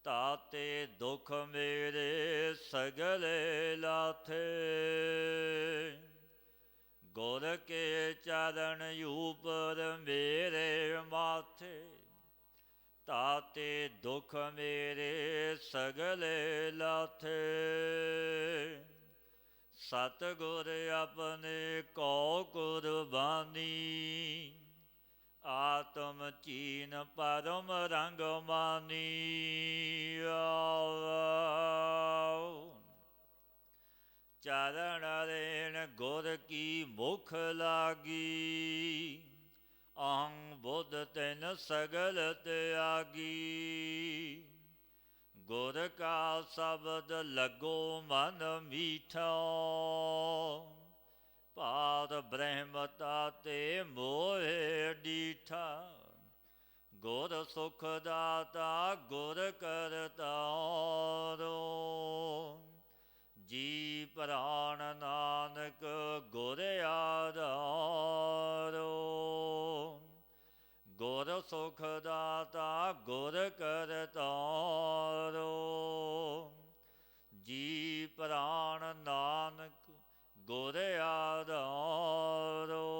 ताते दुख मेरे सगले लाथे। गुर के चरण ऊपर मेरे माथे, ताते दुख मेरे सगले लाथे। सतगुर अपने को कुर्बानी, आत्म चीन परम रंग मानी। चरण रेण गुर की मुख लागी, अहं बुद्ध तिन सगल त्यागी। गुर का शब्द लगो मन मीठा, पार ब्रह्म ताते मोहे डीठा। गुर सुख दाता गुर करतारो, जी प्राण नानक गुर आधारो। गुर सुख दाता गुर करतारो, जी प्राण नानक गुर आधारो।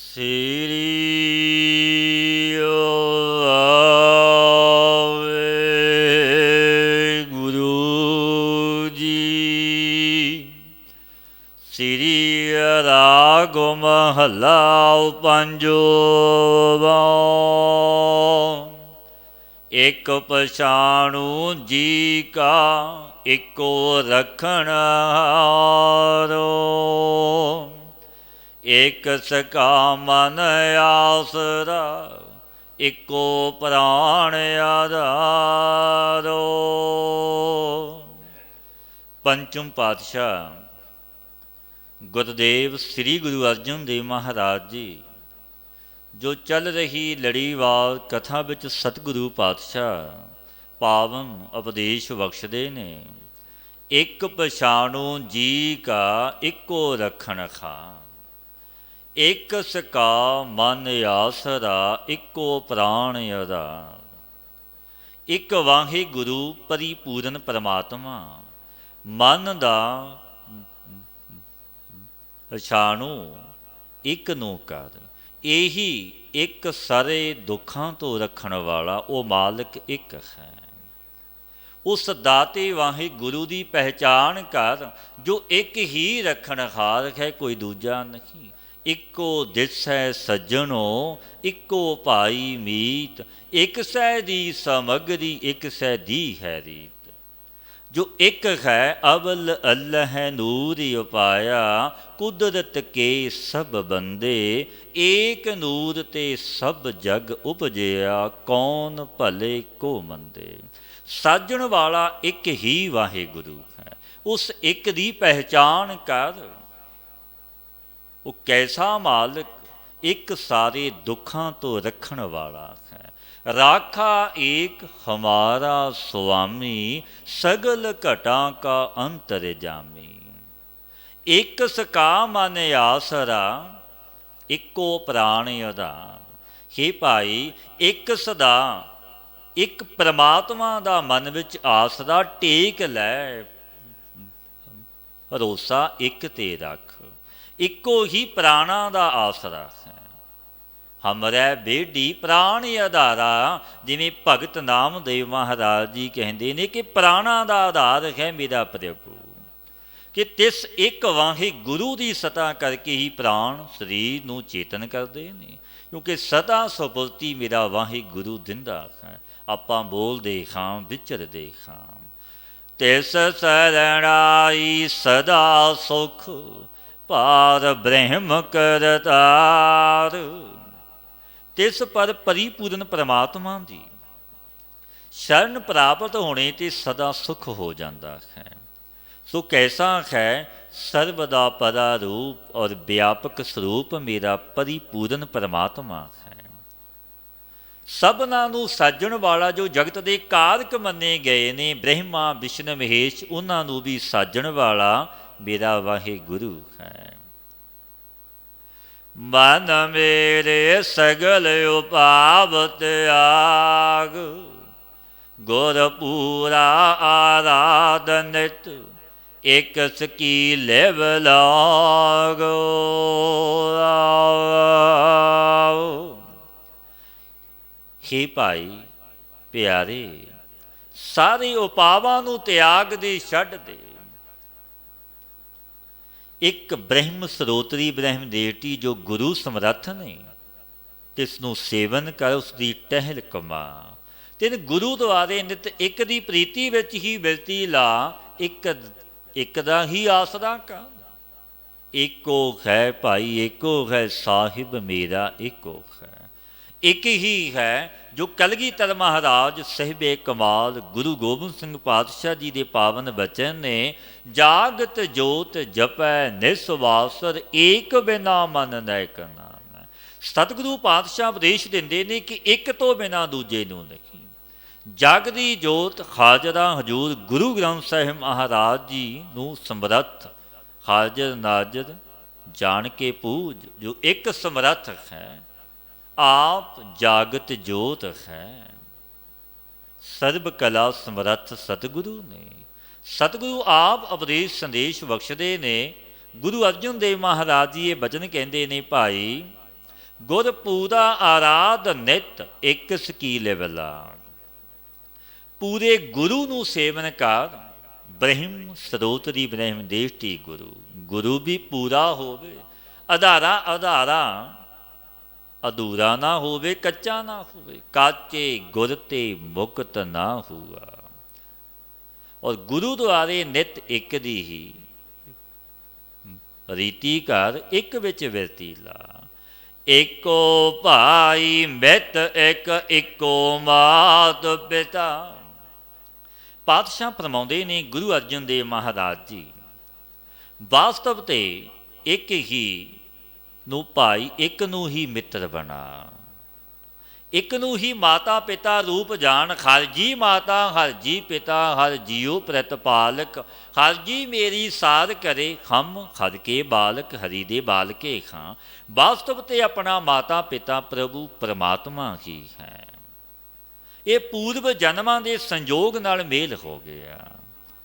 ਸ੍ਰੀ ਵਾਹਿਗੁਰੂ ਜੀ। ਸ੍ਰੀ ਰਾਗ ਮਹੱਲਾ ਪੰਜਵਾਂ। ਇਕ ਪਛਾਣੂ ਜੀ ਕਾ ਇੱਕੋ ਰਖਣ ਹਾਰੋ, ਇਕ ਸਕਾ ਮਨ ਆਸਰਾ ਇੱਕੋ ਪ੍ਰਾਣ ਆਧਾਰੋ। ਪੰਚਮ ਪਾਤਸ਼ਾਹ ਗੁਰਦੇਵ ਸ੍ਰੀ ਗੁਰੂ ਅਰਜਨ ਦੇਵ ਮਹਾਰਾਜ ਜੀ ਜੋ ਚੱਲ ਰਹੀ ਲੜੀਵਾਰ ਕਥਾ ਵਿੱਚ ਸਤਿਗੁਰੂ ਪਾਤਸ਼ਾਹ ਪਾਵਨ ਉਪਦੇਸ਼ ਬਖਸ਼ਦੇ ਨੇ। ਇੱਕ ਪਛਾਣੋ ਜੀ ਕਾ ਇੱਕੋ ਰਖਣ ਖਾਂ, ਇੱਕ ਸਕਾ ਮਨ ਆਸਰਾ ਇੱਕੋ ਪ੍ਰਾਣ ਆਧਾਰ। ਇੱਕ ਵਾਹਿਗੁਰੂ ਪਰਿਪੂਰਨ ਪਰਮਾਤਮਾ, ਮਨ ਦਾ ਪਛਾਣੋ ਇੱਕ ਨੂੰ ਕਰ। ਇਹੀ ਇੱਕ ਸਾਰੇ ਦੁੱਖਾਂ ਤੋਂ ਰੱਖਣ ਵਾਲਾ ਉਹ ਮਾਲਕ ਇੱਕ ਹੈ। ਉਸ ਦਾਤੇ ਵਾਹਿਗੁਰੂ ਦੀ ਪਹਿਚਾਣ ਕਰ ਜੋ ਇੱਕ ਹੀ ਰੱਖਣਹਾਰ ਹੈ, ਕੋਈ ਦੂਜਾ ਨਹੀਂ। ਇੱਕੋ ਦਿਸੈ ਸੱਜਣੋ ਇੱਕੋ ਭਾਈ ਮੀਤ, ਇੱਕ ਸੈ ਦੀ ਸਮਗਰੀ ਇੱਕ ਸੈ ਦੀ ਹੈ ਰੀਤ। ਜੋ ਇੱਕ ਹੈ ਅਵਲ ਅੱਲ੍ਹ ਨੂਰ ਉਪਾਇਆ, ਕੁਦਰਤ ਕੇ ਸਭ ਬੰਦੇ ਏਕ ਨੂਰ ਤੇ ਸਭ ਜਗ ਉਪਜਿਆ, ਕੌਣ ਭਲੇ ਕੋ ਮੰਦੇ। ਸਾਜਣ ਵਾਲਾ ਇੱਕ ਹੀ ਵਾਹਿਗੁਰੂ ਹੈ। ਉਸ ਇੱਕ ਦੀ ਪਹਿਚਾਣ ਕਰ। ਉਹ ਕੈਸਾ ਮਾਲਕ, ਇੱਕ ਸਾਰੇ ਦੁੱਖਾਂ ਤੋਂ ਰੱਖਣ ਵਾਲਾ ਹੈ। ਰਾਖਾ ਏਕ ਹਮਾਰਾ ਸੁਆਮੀ, ਸਗਲ ਘਟਾਂ ਕਾ ਅੰਤਰਜਾਮੀ। ਇੱਕ ਸਕਾ ਮਨ ਆਸਰਾ ਇੱਕੋ ਪ੍ਰਾਣ ਆਧਾਰ। ਹੇ ਭਾਈ, ਇੱਕ ਸਦਾ ਇੱਕ ਪ੍ਰਮਾਤਮਾ ਦਾ ਮਨ ਵਿੱਚ ਆਸਰਾ ਟੇਕ ਲੈ, ਭਰੋਸਾ ਇੱਕ ਤੇ ਰੱਖ। ਇੱਕੋ ਹੀ ਪ੍ਰਾਣਾਂ ਦਾ ਆਸਰਾ ਹੈ। ਹਮਰੈ ਬੇਡੀ ਪ੍ਰਾਣ ਆਧਾਰਾ, ਜਿਵੇਂ ਭਗਤ ਨਾਮਦੇਵ ਮਹਾਰਾਜ ਜੀ ਕਹਿੰਦੇ ਨੇ ਕਿ ਪ੍ਰਾਣਾਂ ਦਾ ਆਧਾਰ ਹੈ ਮੇਰਾ ਪ੍ਰਭੂ, ਕਿ ਤਿਸ ਇੱਕ ਵਾਹੇ ਗੁਰੂ ਦੀ ਸਤਾ ਕਰਕੇ ਹੀ ਪ੍ਰਾਣ ਸਰੀਰ ਨੂੰ ਚੇਤਨ ਕਰਦੇ ਨੇ, ਕਿਉਂਕਿ ਸਦਾ ਸੁਪੁਰਤੀ ਮੇਰਾ ਵਾਹੇ ਗੁਰੂ ਦਿੰਦਾ ਹੈ। ਆਪਾਂ ਬੋਲਦੇ ਹਾਂ, ਵਿਚਰਦੇ ਹਾਂ। ਤਿਸ ਸਰਣਾਈ ਸਦਾ ਸੁਖ, ਪਾਰ ਬ੍ਰਹਮ ਕਰਤਾਰ। ਤਿਸ ਪਰ ਪਰਿਪੂਰਨ ਪਰਮਾਤਮਾ ਦੀ ਸ਼ਰਨ ਪ੍ਰਾਪਤ ਹੋਣੇ ਤੇ ਸਦਾ ਸੁਖ ਹੋ ਜਾਂਦਾ ਹੈ। ਸੋ ਕੈਸਾ ਹੈ ਸਰਬ ਦਾ ਪਰਾ ਰੂਪ ਔਰ ਵਿਆਪਕ ਸਰੂਪ ਮੇਰਾ ਪਰਿਪੂਰਨ ਪਰਮਾਤਮਾ ਹੈ। ਸਭਨਾਂ ਨੂੰ ਸਾਜਣ ਵਾਲਾ ਜੋ ਜਗਤ ਦੇ ਕਾਰਕ ਮੰਨੇ ਗਏ ਨੇ, ਬ੍ਰਹਮਾ ਵਿਸ਼ਨ ਮਹੇਸ਼, ਉਹਨਾਂ ਨੂੰ ਵੀ ਸਾਜਣ ਵਾਲਾ ਮੇਰਾ ਵਾਹਿਗੁਰੂ ਹੈ। ਮਨ ਮੇਰੇ ਸਗਲ ਉਪਾਵ ਤਿਆਗ, ਗੁਰ ਪੂਰਾ ਆਰਾਧਨਿਤ, ਇਕ ਸਕੀ ਲਿਵ ਲਾਗੋ। ਹੇ ਭਾਈ ਪਿਆਰੇ, ਸਾਰੇ ਉਪਾਵਾਂ ਨੂੰ ਤਿਆਗ ਦੇ, ਛੱਡ ਦੇ। ਇੱਕ ਬ੍ਰਹਮ ਸਰੋਤਰੀ ਬ੍ਰਹਮ ਦੇਵਟੀ ਜੋ ਗੁਰੂ ਸਮਰੱਥ ਨੇ, ਤਿਸ ਨੂੰ ਸੇਵਨ ਕਰ, ਉਸ ਦੀ ਟਹਿਲ ਕਮਾ। ਤਿਨ ਗੁਰੂ ਦੁਆਰੇ ਨਿਤ ਇੱਕ ਦੀ ਪ੍ਰੀਤੀ ਵਿੱਚ ਹੀ ਬਿਰਤੀ ਲਾ, ਇੱਕ ਦਾ ਹੀ ਆਸਰਾ ਕਰ। ਏਕੋ ਹੈ ਭਾਈ, ਏਕੋ ਹੈ ਸਾਹਿਬ ਮੇਰਾ, ਏਕੋ ਹੈ। ਇੱਕ ਹੀ ਹੈ ਜੋ ਕਲਗੀਧਰ ਮਹਾਰਾਜ ਸਾਹਿਬੇ ਕਮਾਲ ਗੁਰੂ ਗੋਬਿੰਦ ਸਿੰਘ ਪਾਤਸ਼ਾਹ ਜੀ ਦੇ ਪਾਵਨ ਬਚਨ ਨੇ, ਜਾਗਤ ਜੋਤ ਜਪੈ ਨਿਸਵਾਸਰ, ਏਕ ਬਿਨਾ ਮਨ ਨੈਕ ਨਾਮ। ਸਤਿਗੁਰੂ ਪਾਤਸ਼ਾਹ ਉਪਦੇਸ਼ ਦਿੰਦੇ ਨੇ ਕਿ ਇੱਕ ਤੋਂ ਬਿਨਾਂ ਦੂਜੇ ਨੂੰ ਨਹੀਂ। ਜਗ ਦੀ ਜੋਤ ਹਾਜ਼ਰਾ ਹਜ਼ੂਰ ਗੁਰੂ ਗ੍ਰੰਥ ਸਾਹਿਬ ਮਹਾਰਾਜ ਜੀ ਨੂੰ ਸਮਰੱਥ ਹਾਜ਼ਰ ਨਾਜ਼ਰ ਜਾਣ ਕੇ ਪੂਜ, ਜੋ ਇੱਕ ਸਮਰੱਥ ਹੈ, ਆਪ ਜਾਗਤ ਜੋਤ ਹੈ। ਸਰਬ ਕਲਾ ਸਮਰੱਥ ਸਤਿਗੁਰੂ ਨੇ। ਸਤਿਗੁਰੂ ਆਪ ਉਪਦੇਸ਼ ਸੰਦੇਸ਼ ਬਖਸ਼ਦੇ ਨੇ। ਗੁਰੂ ਅਰਜਨ ਦੇਵ ਮਹਾਰਾਜ ਜੀ ਇਹ ਬਚਨ ਕਹਿੰਦੇ ਨੇ, ਭਾਈ ਗੁਰ ਪੂਰਾ ਆਰਾਧ ਨਿਤ, ਇੱਕ ਸਕੀ ਲਿਵ ਲਾਗ। ਪੂਰੇ ਗੁਰੂ ਨੂੰ ਸੇਵਨ ਕਰ, ਬ੍ਰਹਮ ਸਰੋਤਰੀ ਬ੍ਰਹਮ ਦੇਵਟੀ ਗੁਰੂ। ਗੁਰੂ ਵੀ ਪੂਰਾ ਹੋਵੇ, ਆਧਾਰਾ ਅਧੂਰਾ ਨਾ ਹੋਵੇ, ਕੱਚਾ ਨਾ ਹੋਵੇ। ਕਾਚੇ ਗੁਰ ਤੇ ਮੁਕਤ ਨਾ ਹੁਆ। ਔਰ ਗੁਰੂ ਦੁਆਰੇ ਨਿਤ ਇੱਕ ਦੀ ਹੀ ਰੀਤੀ ਕਰ, ਇੱਕ ਵਿੱਚ ਬਿਰਤੀ ਲਾ। ਏਕੋ ਭਾਈ ਮਿਤ ਇੱਕ, ਇੱਕੋ ਮਾਤ ਪਿਤਾ। ਪਾਤਸ਼ਾਹ ਫਰਮਾਉਂਦੇ ਨੇ ਗੁਰੂ ਅਰਜਨ ਦੇਵ ਮਹਾਰਾਜ ਜੀ, ਵਾਸਤਵ ਤੇ ਇੱਕ ਹੀ ਨੂੰ ਭਾਈ, ਇੱਕ ਨੂੰ ਹੀ ਮਿੱਤਰ ਬਣਾ, ਇੱਕ ਨੂੰ ਹੀ ਮਾਤਾ ਪਿਤਾ ਰੂਪ ਜਾਣ। ਹਰ ਜੀ ਮਾਤਾ, ਹਰ ਜੀ ਪਿਤਾ, ਹਰ ਜੀਉ ਪ੍ਰਤਪਾਲਕ। ਹਰ ਜੀ ਮੇਰੀ ਸਾਧ ਕਰੇ, ਹਮ ਹਰ ਕੇ ਬਾਲਕ, ਹਰੀ ਦੇ ਬਾਲਕੇ ਖਾਂ। ਵਾਸਤਵ ਤੇ ਆਪਣਾ ਮਾਤਾ ਪਿਤਾ ਪ੍ਰਭੂ ਪਰਮਾਤਮਾ ਹੀ ਹੈ। ਇਹ ਪੂਰਵ ਜਨਮਾਂ ਦੇ ਸੰਜੋਗ ਨਾਲ ਮੇਲ ਹੋ ਗਿਆ,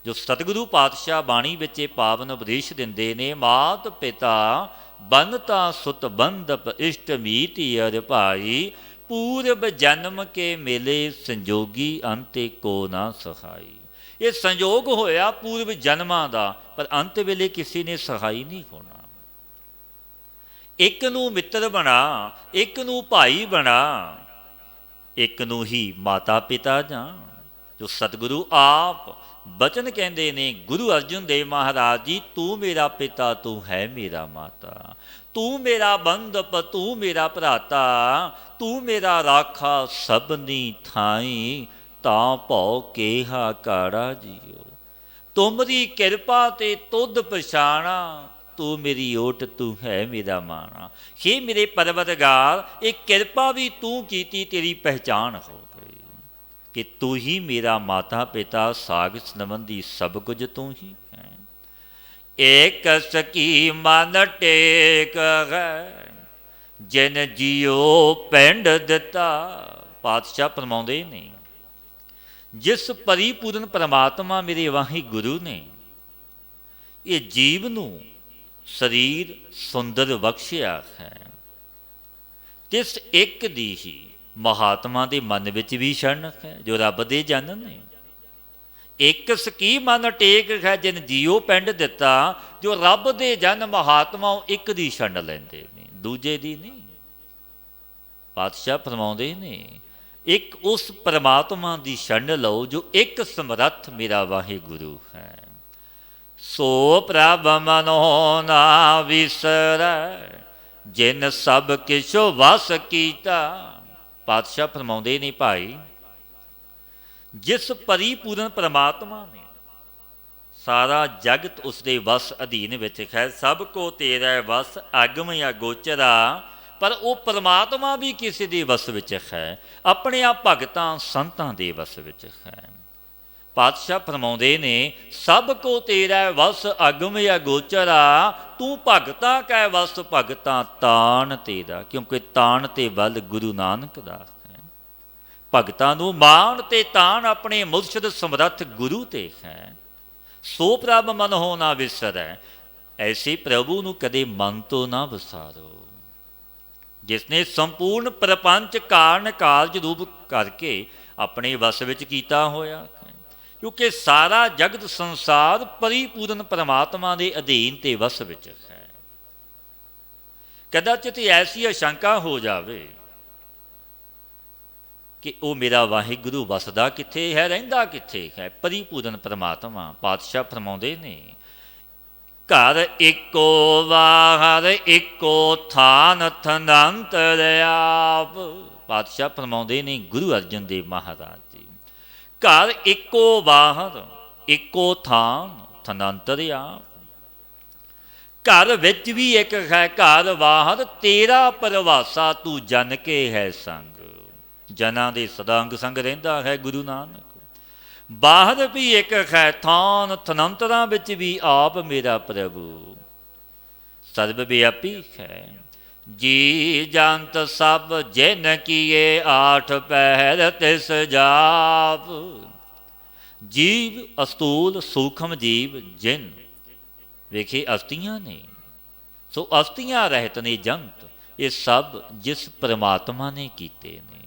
ਜੋ ਸਤਿਗੁਰੂ ਪਾਤਸ਼ਾਹ ਬਾਣੀ ਵਿੱਚ ਇਹ ਪਾਵਨ ਉਪਦੇਸ਼ ਦਿੰਦੇ ਨੇ। ਮਾਤ ਪਿਤਾ ਬੰਨਤਾ ਸੁਤ ਬੰਧਪ, ਇਸ਼ਟ ਮੀਤ ਅਰ ਭਾਈ। ਪੂਰਬ ਜਨਮ ਕੇ ਮਿਲੇ ਸੰਜੋਗੀ, ਅੰਤੇ ਕੋ ਨਾ ਸਹਾਈ। ਇਹ ਸੰਜੋਗ ਹੋਇਆ ਪੂਰਵ ਜਨਮਾਂ ਦਾ, ਪਰ ਅੰਤ ਵੇਲੇ ਕਿਸੇ ਨੇ ਸਹਾਈ ਨਹੀਂ ਹੋਣਾ। ਇੱਕ ਨੂੰ ਮਿੱਤਰ ਬਣਾ, ਇੱਕ ਨੂੰ ਭਾਈ ਬਣਾ, ਇੱਕ ਨੂੰ ਹੀ ਮਾਤਾ ਪਿਤਾ ਜਾਣ। ਜੋ ਸਤਿਗੁਰੂ ਆਪ ਬਚਨ ਕਹਿੰਦੇ ਨੇ ਗੁਰੂ ਅਰਜਨ ਦੇਵ ਮਹਾਰਾਜ ਜੀ, ਤੂੰ ਮੇਰਾ ਪਿਤਾ, ਤੂੰ ਹੈ ਮੇਰਾ ਮਾਤਾ। ਤੂੰ ਮੇਰਾ ਬੰਧਪ, ਤੂੰ ਮੇਰਾ ਭਰਾਤਾ। ਤੂੰ ਮੇਰਾ ਰਾਖਾ ਸਭਨੀ ਥਾਈ, ਤਾਂ ਭਉ ਕੇਹਾ ਕਾੜਾ ਜੀਓ। ਤੁਮਰੀ ਕਿਰਪਾ ਤੇ ਤੁਧ ਪਛਾਣਾ, ਤੂੰ ਮੇਰੀ ਓਟ, ਤੂੰ ਹੈ ਮੇਰਾ ਮਾਣਾ। ਹੇ ਮੇਰੇ ਪਰਵਰਦਗਾਰ, ਇਹ ਕਿਰਪਾ ਵੀ ਤੂੰ ਕੀਤੀ, ਤੇਰੀ ਪਹਿਚਾਣ ਹੋ ਗਈ ਕਿ ਤੂੰ ਹੀ ਮੇਰਾ ਮਾਤਾ ਪਿਤਾ, ਸਾਗ ਸੰਬੰਧੀ ਸਭ ਕੁਝ ਤੂੰ ਹੀ ਹੈ। ਏਕ ਸਕੀ ਮਨ ਟੇਕ ਹੈ, ਜਿਨ ਜੀਓ ਪਿੰਡ ਦਿੱਤਾ। ਪਾਤਸ਼ਾਹ ਫਰਮਾਉਂਦੇ ਨੇ, ਜਿਸ ਪਰਿਪੂਰਨ ਪਰਮਾਤਮਾ ਮੇਰੇ ਵਾਹਿਗੁਰੂ ਨੇ ਇਹ ਜੀਵ ਨੂੰ ਸਰੀਰ ਸੁੰਦਰ ਬਖਸ਼ਿਆ ਹੈ। ਤਿਸ ਇੱਕ ਦੀ ਹੀ ਮਹਾਤਮਾ ਦੇ ਮਨ ਵਿੱਚ ਵੀ ਸ਼ਰਨ ਹੈ, ਜੋ ਰੱਬ ਦੇ ਜਨ ਨੇ। ਇੱਕ ਸਕੀ ਮਨ ਟੇਕ ਹੈ, ਜਿਨ ਜੀਓ ਪਿੰਡ ਦਿੱਤਾ, ਜੋ ਰੱਬ ਦੇ ਜਨ ਮਹਾਤਮਾ ਉਹ ਇੱਕ ਦੀ ਸ਼ਰਨ ਲੈਂਦੇ ਨੇ, ਦੂਜੇ ਦੀ ਨਹੀਂ। ਪਾਤਸ਼ਾਹ ਫਰਮਾਉਂਦੇ ਨੇ ਇੱਕ ਉਸ ਪਰਮਾਤਮਾ ਦੀ ਸ਼ਰਨ ਲਓ ਜੋ ਇੱਕ ਸਮਰੱਥ ਮੇਰਾ ਵਾਹਿਗੁਰੂ ਹੈ। ਸੋ ਪ੍ਰਭ ਮਨੋ ਨਾ ਵਿਸਰੈ, ਜਿਨ ਸਭ ਕਿਛੁ ਵਸ ਕੀਤਾ। ਪਾਤਸ਼ਾਹ ਫਰਮਾਉਂਦੇ ਨੇ ਭਾਈ, ਜਿਸ ਪਰਿਪੂਰਨ ਪਰਮਾਤਮਾ ਨੇ ਸਾਰਾ ਜਗਤ ਉਸਦੇ ਵਸ ਅਧੀਨ ਵਿੱਚ ਹੈ, ਸਭ ਕੋ ਤੇਰਾ ਵਸ ਅਗਮ ਜਾਂ ਗੋਚਰਾ, ਪਰ ਉਹ ਪਰਮਾਤਮਾ ਵੀ ਕਿਸੇ ਦੇ ਵਸ ਵਿੱਚ ਹੈ, ਆਪਣੇ ਆਪ ਭਗਤਾਂ ਸੰਤਾਂ ਦੇ ਵਸ ਵਿੱਚ ਹੈ। ਪਾਤਸ਼ਾਹ ਫਰਮਾਉਂਦੇ ਨੇ ਸਭ ਕੋ ਤੇਰਾ ਵਸ ਅਗਮ ਜਾਂ ਗੋਚਰਾ, ਤੂੰ ਭਗਤਾਂ ਕੈ ਵਸ ਭਗਤਾਂ ਤਾਣ ਤੇਰਾ, ਕਿਉਂਕਿ ਤਾਣ ਤੇ ਬਲ ਗੁਰੂ ਨਾਨਕ ਦਾ ਹੈ। ਭਗਤਾਂ ਨੂੰ ਮਾਣ ਤੇ ਤਾਣ ਆਪਣੇ ਮੁਰਸ਼ਿਦ ਸਮਰੱਥ ਗੁਰੂ ਤੇ ਹੈ। ਸੋ ਪ੍ਰਭ ਮਨ ਹੋ ਨਾ ਵਿਸਰੈ, ਐਸੇ ਪ੍ਰਭੂ ਨੂੰ ਕਦੇ ਮਨ ਤੋਂ ਨਾ ਵਿਸਾਰੋ, ਜਿਸਨੇ ਸੰਪੂਰਨ ਪ੍ਰਪੰਚ ਕਾਰਨ ਕਾਰਜ ਰੂਪ ਕਰਕੇ ਆਪਣੇ ਵਸ ਵਿੱਚ ਕੀਤਾ ਹੋਇਆ, ਕਿਉਂਕਿ ਸਾਰਾ ਜਗਤ ਸੰਸਾਰ ਪਰਿਪੂਰਨ ਪਰਮਾਤਮਾ ਦੇ ਅਧੀਨ ਤੇ ਵਸ ਵਿੱਚ ਹੈ। ਕਦਾਚਿਤ ਐਸੀ ਅਸ਼ੰਕਾ ਹੋ ਜਾਵੇ ਕਿ ਉਹ ਮੇਰਾ ਵਾਹਿਗੁਰੂ ਵਸਦਾ ਕਿੱਥੇ ਹੈ, ਰਹਿੰਦਾ ਕਿੱਥੇ ਹੈ, ਪਰਿਪੂਰਨ ਪਰਮਾਤਮਾ। ਪਾਤਸ਼ਾਹ ਫਰਮਾਉਂਦੇ ਨੇ ਘਰ ਇੱਕੋ ਬਾਹਰ ਇੱਕੋ ਥਾਨ ਥਨੰਤਰ ਆਪ। ਪਾਤਸ਼ਾਹ ਫਰਮਾਉਂਦੇ ਨੇ ਗੁਰੂ ਅਰਜਨ ਦੇਵ ਮਹਾਰਾਜ ਜੀ, ਘਰ ਇੱਕੋ ਬਾਹਰ ਇੱਕੋ ਥਾਨ ਥਨੰਤਰ ਆਪ। ਘਰ ਵਿੱਚ ਵੀ ਇੱਕ ਹੈ, ਘਰ ਬਾਹਰ ਤੇਰਾ ਪਰਵਾਸਾ, ਤੂੰ ਜਨ ਕੇ ਹੈ ਸੰਗ। ਜਨਾਂ ਦੇ ਸਦਾ ਅੰਗ ਸੰਗ ਰਹਿੰਦਾ ਹੈ ਗੁਰੂ ਨਾਨਕ। ਬਾਹਰ ਵੀ ਇੱਕ ਹੈ ਥਾਨ, ਥਨੰਤਰਾਂ ਵਿੱਚ ਵੀ ਆਪ ਮੇਰਾ ਪ੍ਰਭੂ। ਸਰਬ ਵਿਆਪੀ ਹੈ, ਜੀ ਜੰਤ ਸਭ ਜਿਨ ਕੀਏ ਆਠ ਪਹਿਰ ਤਿਸ ਜਾਪ। ਜੀਵ ਅਸਤੂਲ ਸੂਖਮ ਜੀਵ ਜਿਨ ਵੇਖੇ ਅਸਤੀਆਂ ਨੇ, ਸੋ ਅਸਤੀਆਂ ਰਹਿਤ ਨੇ ਜੰਤ, ਇਹ ਸਭ ਜਿਸ ਪਰਮਾਤਮਾ ਨੇ ਕੀਤੇ ਨੇ।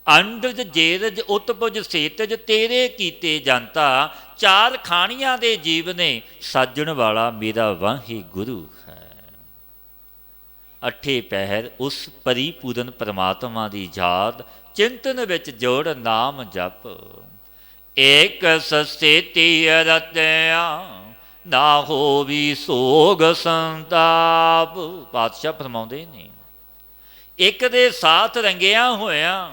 ਅੰਡਜ ਜੇਰਜ ਉਤਪਜ ਸੇਤਜ ਤੇਰੇ ਕੀਤੇ ਜਨਤਾ। ਚਾਰ ਖਾਣੀਆਂ ਦੇ ਜੀਵ ਨੇ, ਸਾਜਣ ਵਾਲਾ ਮੇਰਾ ਵਾਹਿਗੁਰੂ ਹੈ। ਅੱਠੇ ਪਹਿਰ ਉਸ ਪਰਿਪੂਰਨ ਪਰਮਾਤਮਾ ਦੀ ਯਾਦ ਚਿੰਤਨ ਵਿੱਚ ਜੋੜ ਨਾਮ ਜਪ। ਏਕ ਸਸੇਤੀ ਰਤਿਆ ਨਾ ਹੋਵੀ ਸੋਗ ਸੰਤਾਪ। ਪਾਤਸ਼ਾਹ ਫਰਮਾਉਂਦੇ ਨੇ ਇੱਕ ਦੇ ਸਾਥ ਰੰਗਿਆ ਹੋਇਆ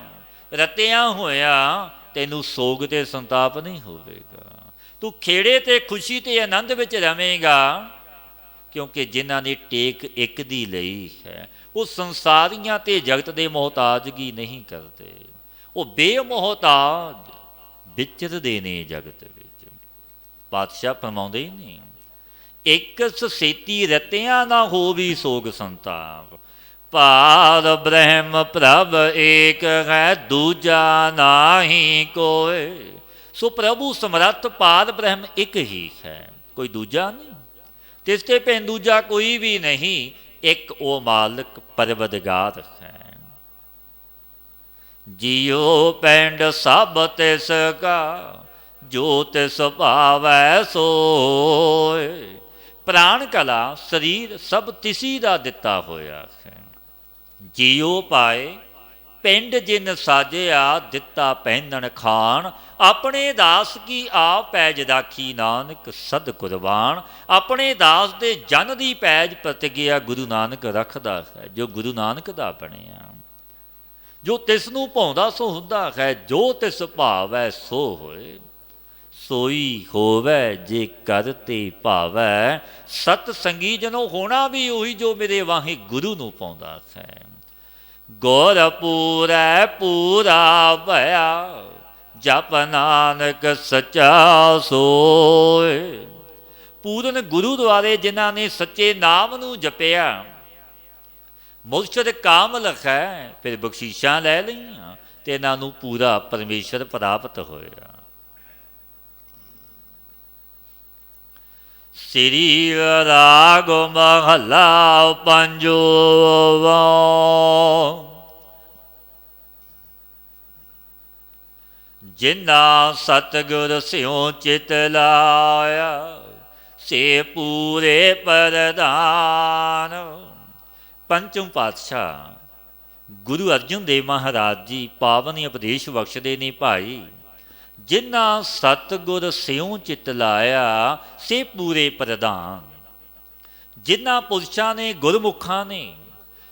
ਰਤਿਆ ਹੋਇਆ ਤੈਨੂੰ ਸੋਗ ਤੇ ਸੰਤਾਪ ਨਹੀਂ ਹੋਵੇਗਾ। ਤੂੰ ਖੇੜੇ ਤੇ ਖੁਸ਼ੀ ਤੇ ਆਨੰਦ ਵਿੱਚ ਰਵੇਂਗਾ, ਕਿਉਂਕਿ ਜਿਨ੍ਹਾਂ ਨੇ ਟੇਕ ਇੱਕ ਦੀ ਲਈ ਹੈ ਉਹ ਸੰਸਾਰੀਆਂ ਤੇ ਜਗਤ ਦੇ ਮੁਹਤਾਜਗੀ ਨਹੀਂ ਕਰਦੇ, ਉਹ ਬੇਮੁਹਤਾਜ ਵਿਚਰਦੇ ਨੇ ਜਗਤ ਵਿੱਚ। ਪਾਤਸ਼ਾਹ ਫਰਮਾਉਂਦੇ ਨੇ ਇੱਕ ਸਸੇਤੀ ਰਤਿਆ ਨਾ ਹੋਵੀ ਸੋਗ ਸੰਤਾਪ। ਪਾਰ ਬ੍ਰਹਮ ਪ੍ਰਭ ਏਕ ਹੈ, ਦੂਜਾ ਨਾਹੀ ਕੋਇ। ਸੋ ਪ੍ਰਭੂ ਸਮਰੱਥ ਪਾਰ ਬ੍ਰਹਮ ਇੱਕ ਹੀ ਹੈ, ਕੋਈ ਦੂਜਾ ਨਹੀਂ, ਤਿਸ ਤੇ ਭਿੰਨ ਦੂਜਾ ਕੋਈ ਵੀ ਨਹੀਂ। ਇੱਕ ਉਹ ਮਾਲਕ ਪਰਵਦਗਾਰ ਹੈ। ਜੀਉ ਪਿੰਡ ਸਭ ਤਿਸ ਕਾ, ਜੋ ਤਿਸ ਭਾਵੈ ਸੋਇ। ਪ੍ਰਾਣ ਕਲਾ ਸਰੀਰ ਸਭ ਤਿਸੀ ਦਾ ਦਿੱਤਾ ਹੋਇਆ ਹੈ। ਜੀਉ ਪਾਏ ਪਿੰਡ ਜਿਨ ਸਾਜਿਆ, ਦਿੱਤਾ ਪਹਿਨਣ ਖਾਣ। ਆਪਣੇ ਦਾਸ ਕੀ ਆਪ ਪੈਜ ਰਾਖੀ, ਨਾਨਕ ਸਦ ਕੁਰਬਾਨ। ਆਪਣੇ ਦਾਸ ਦੇ ਜਨ ਦੀ ਪੈਜ ਪ੍ਰਤਿਗਿਆ ਗੁਰੂ ਨਾਨਕ ਰੱਖਦਾ ਹੈ। ਜੋ ਗੁਰੂ ਨਾਨਕ ਦਾ ਬਣਿਆ, ਜੋ ਤਿਸ ਨੂੰ ਭਾਉਂਦਾ ਸੋ ਹੁੰਦਾ ਹੈ। ਜੋ ਤਿਸ ਭਾਵੈ ਸੋ ਹੋਏ, ਸੋਈ ਹੋਵੈ ਜੇ ਕਰ ਤੇ ਭਾਵੈ। ਸਤ ਸੰਗੀ ਜਨੋ ਹੋਣਾ ਵੀ ਉਹੀ ਜੋ ਮੇਰੇ ਵਾਹੇ ਗੁਰੂ ਨੂੰ ਪਾਉਂਦਾ ਹੈ। ਗੁਰ ਪੂਰੈ ਪੂਰਾ ਭਇਆ, ਜਪ ਨਾਨਕ ਸੱਚਾ ਸੋਏ। ਪੂਰਨ ਗੁਰੂ ਦੁਆਰੇ ਜਿਨ੍ਹਾਂ ਨੇ ਸੱਚੇ ਨਾਮ ਨੂੰ ਜਪਿਆ, ਮੁਰਸ਼ਦ ਕਾਮਲ ਹੈ, ਫਿਰ ਬਖਸ਼ੀਸ਼ਾਂ ਲੈ ਲਈਆਂ ਤੇ ਇਹਨਾਂ ਨੂੰ ਪੂਰਾ ਪਰਮੇਸ਼ਰ ਪ੍ਰਾਪਤ ਹੋਇਆ। ਸ੍ਰੀ ਰਾਗ ਮਹਲਾ ਪੰਜਵਾ। ਜਿਨਾ ਸਤਿਗੁਰ ਸਿਉ ਚਿਤ ਲਾਇਆ, ਸੇ ਪੂਰੇ ਪ੍ਰਧਾਨ। ਪੰਚਮ ਪਾਤਸ਼ਾਹ ਗੁਰੂ ਅਰਜਨ ਦੇਵ ਮਹਾਰਾਜ ਜੀ ਪਾਵਨ ਉਪਦੇਸ਼ ਬਖਸ਼ਦੇ ਨੇ, ਭਾਈ ਜਿਨ੍ਹਾਂ ਸਤਿਗੁਰ ਸਿਉ ਚਿਤ ਲਾਇਆ, ਸੇ ਪੂਰੇ ਪ੍ਰਧਾਨ। ਜਿਨ੍ਹਾਂ ਪੁਰਸ਼ਾਂ ਨੇ, ਗੁਰਮੁਖਾਂ ਨੇ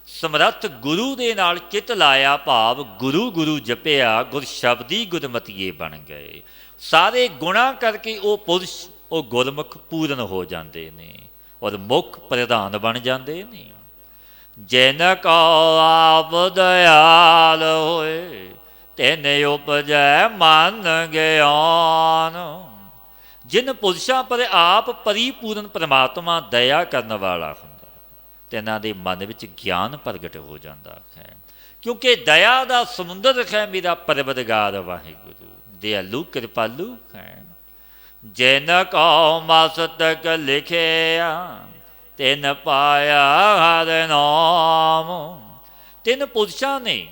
ਸਮਰੱਥ ਗੁਰੂ ਦੇ ਨਾਲ ਚਿੱਤ ਲਾਇਆ, ਭਾਵ ਗੁਰੂ ਗੁਰੂ ਜਪਿਆ, ਗੁਰ ਸ਼ਬਦੀ ਗੁਰਮਤੀਏ ਬਣ ਗਏ। ਸਾਰੇ ਗੁਣਾਂ ਕਰਕੇ ਉਹ ਪੁਰਸ਼, ਉਹ ਗੁਰਮੁਖ ਪੂਰਨ ਹੋ ਜਾਂਦੇ ਨੇ ਔਰ ਮੁੱਖ ਪ੍ਰਧਾਨ ਬਣ ਜਾਂਦੇ ਨੇ। ਜਿਨ ਕੋ ਆਪ ਦਇਆਲ ਹੋਏ, ਤਿਨ ਉਪਜੈ ਮਨ ਗਿਆਨ। ਜਿਨ ਪੁਰਸ਼ਾਂ ਪਰ ਆਪ ਪਰਿਪੂਰਨ ਪਰਮਾਤਮਾ ਦਇਆ ਕਰਨ ਵਾਲਾ ਹੁੰਦਾ, ਤਿਨਾਂ ਦੇ ਮਨ ਵਿੱਚ ਗਿਆਨ ਪ੍ਰਗਟ ਹੋ ਜਾਂਦਾ ਹੈ। ਕਿਉਂਕਿ ਦਇਆ ਦਾ ਸਮੁੰਦਰ ਹੈ ਮੇਰਾ ਪਰਵਰਦਗਾਰ ਵਾਹਿਗੁਰੂ, ਦਿਆਲੂ ਕਿਰਪਾਲੂ ਹੈ। ਜਿਨ ਕੋ ਮਸਤਕ ਲਿਖਿਆ, ਤਿਨ ਪਾਇਆ ਹਰਿ ਨਾਮ। ਤਿੰਨ ਪੁਰਸ਼ਾਂ ਨੇ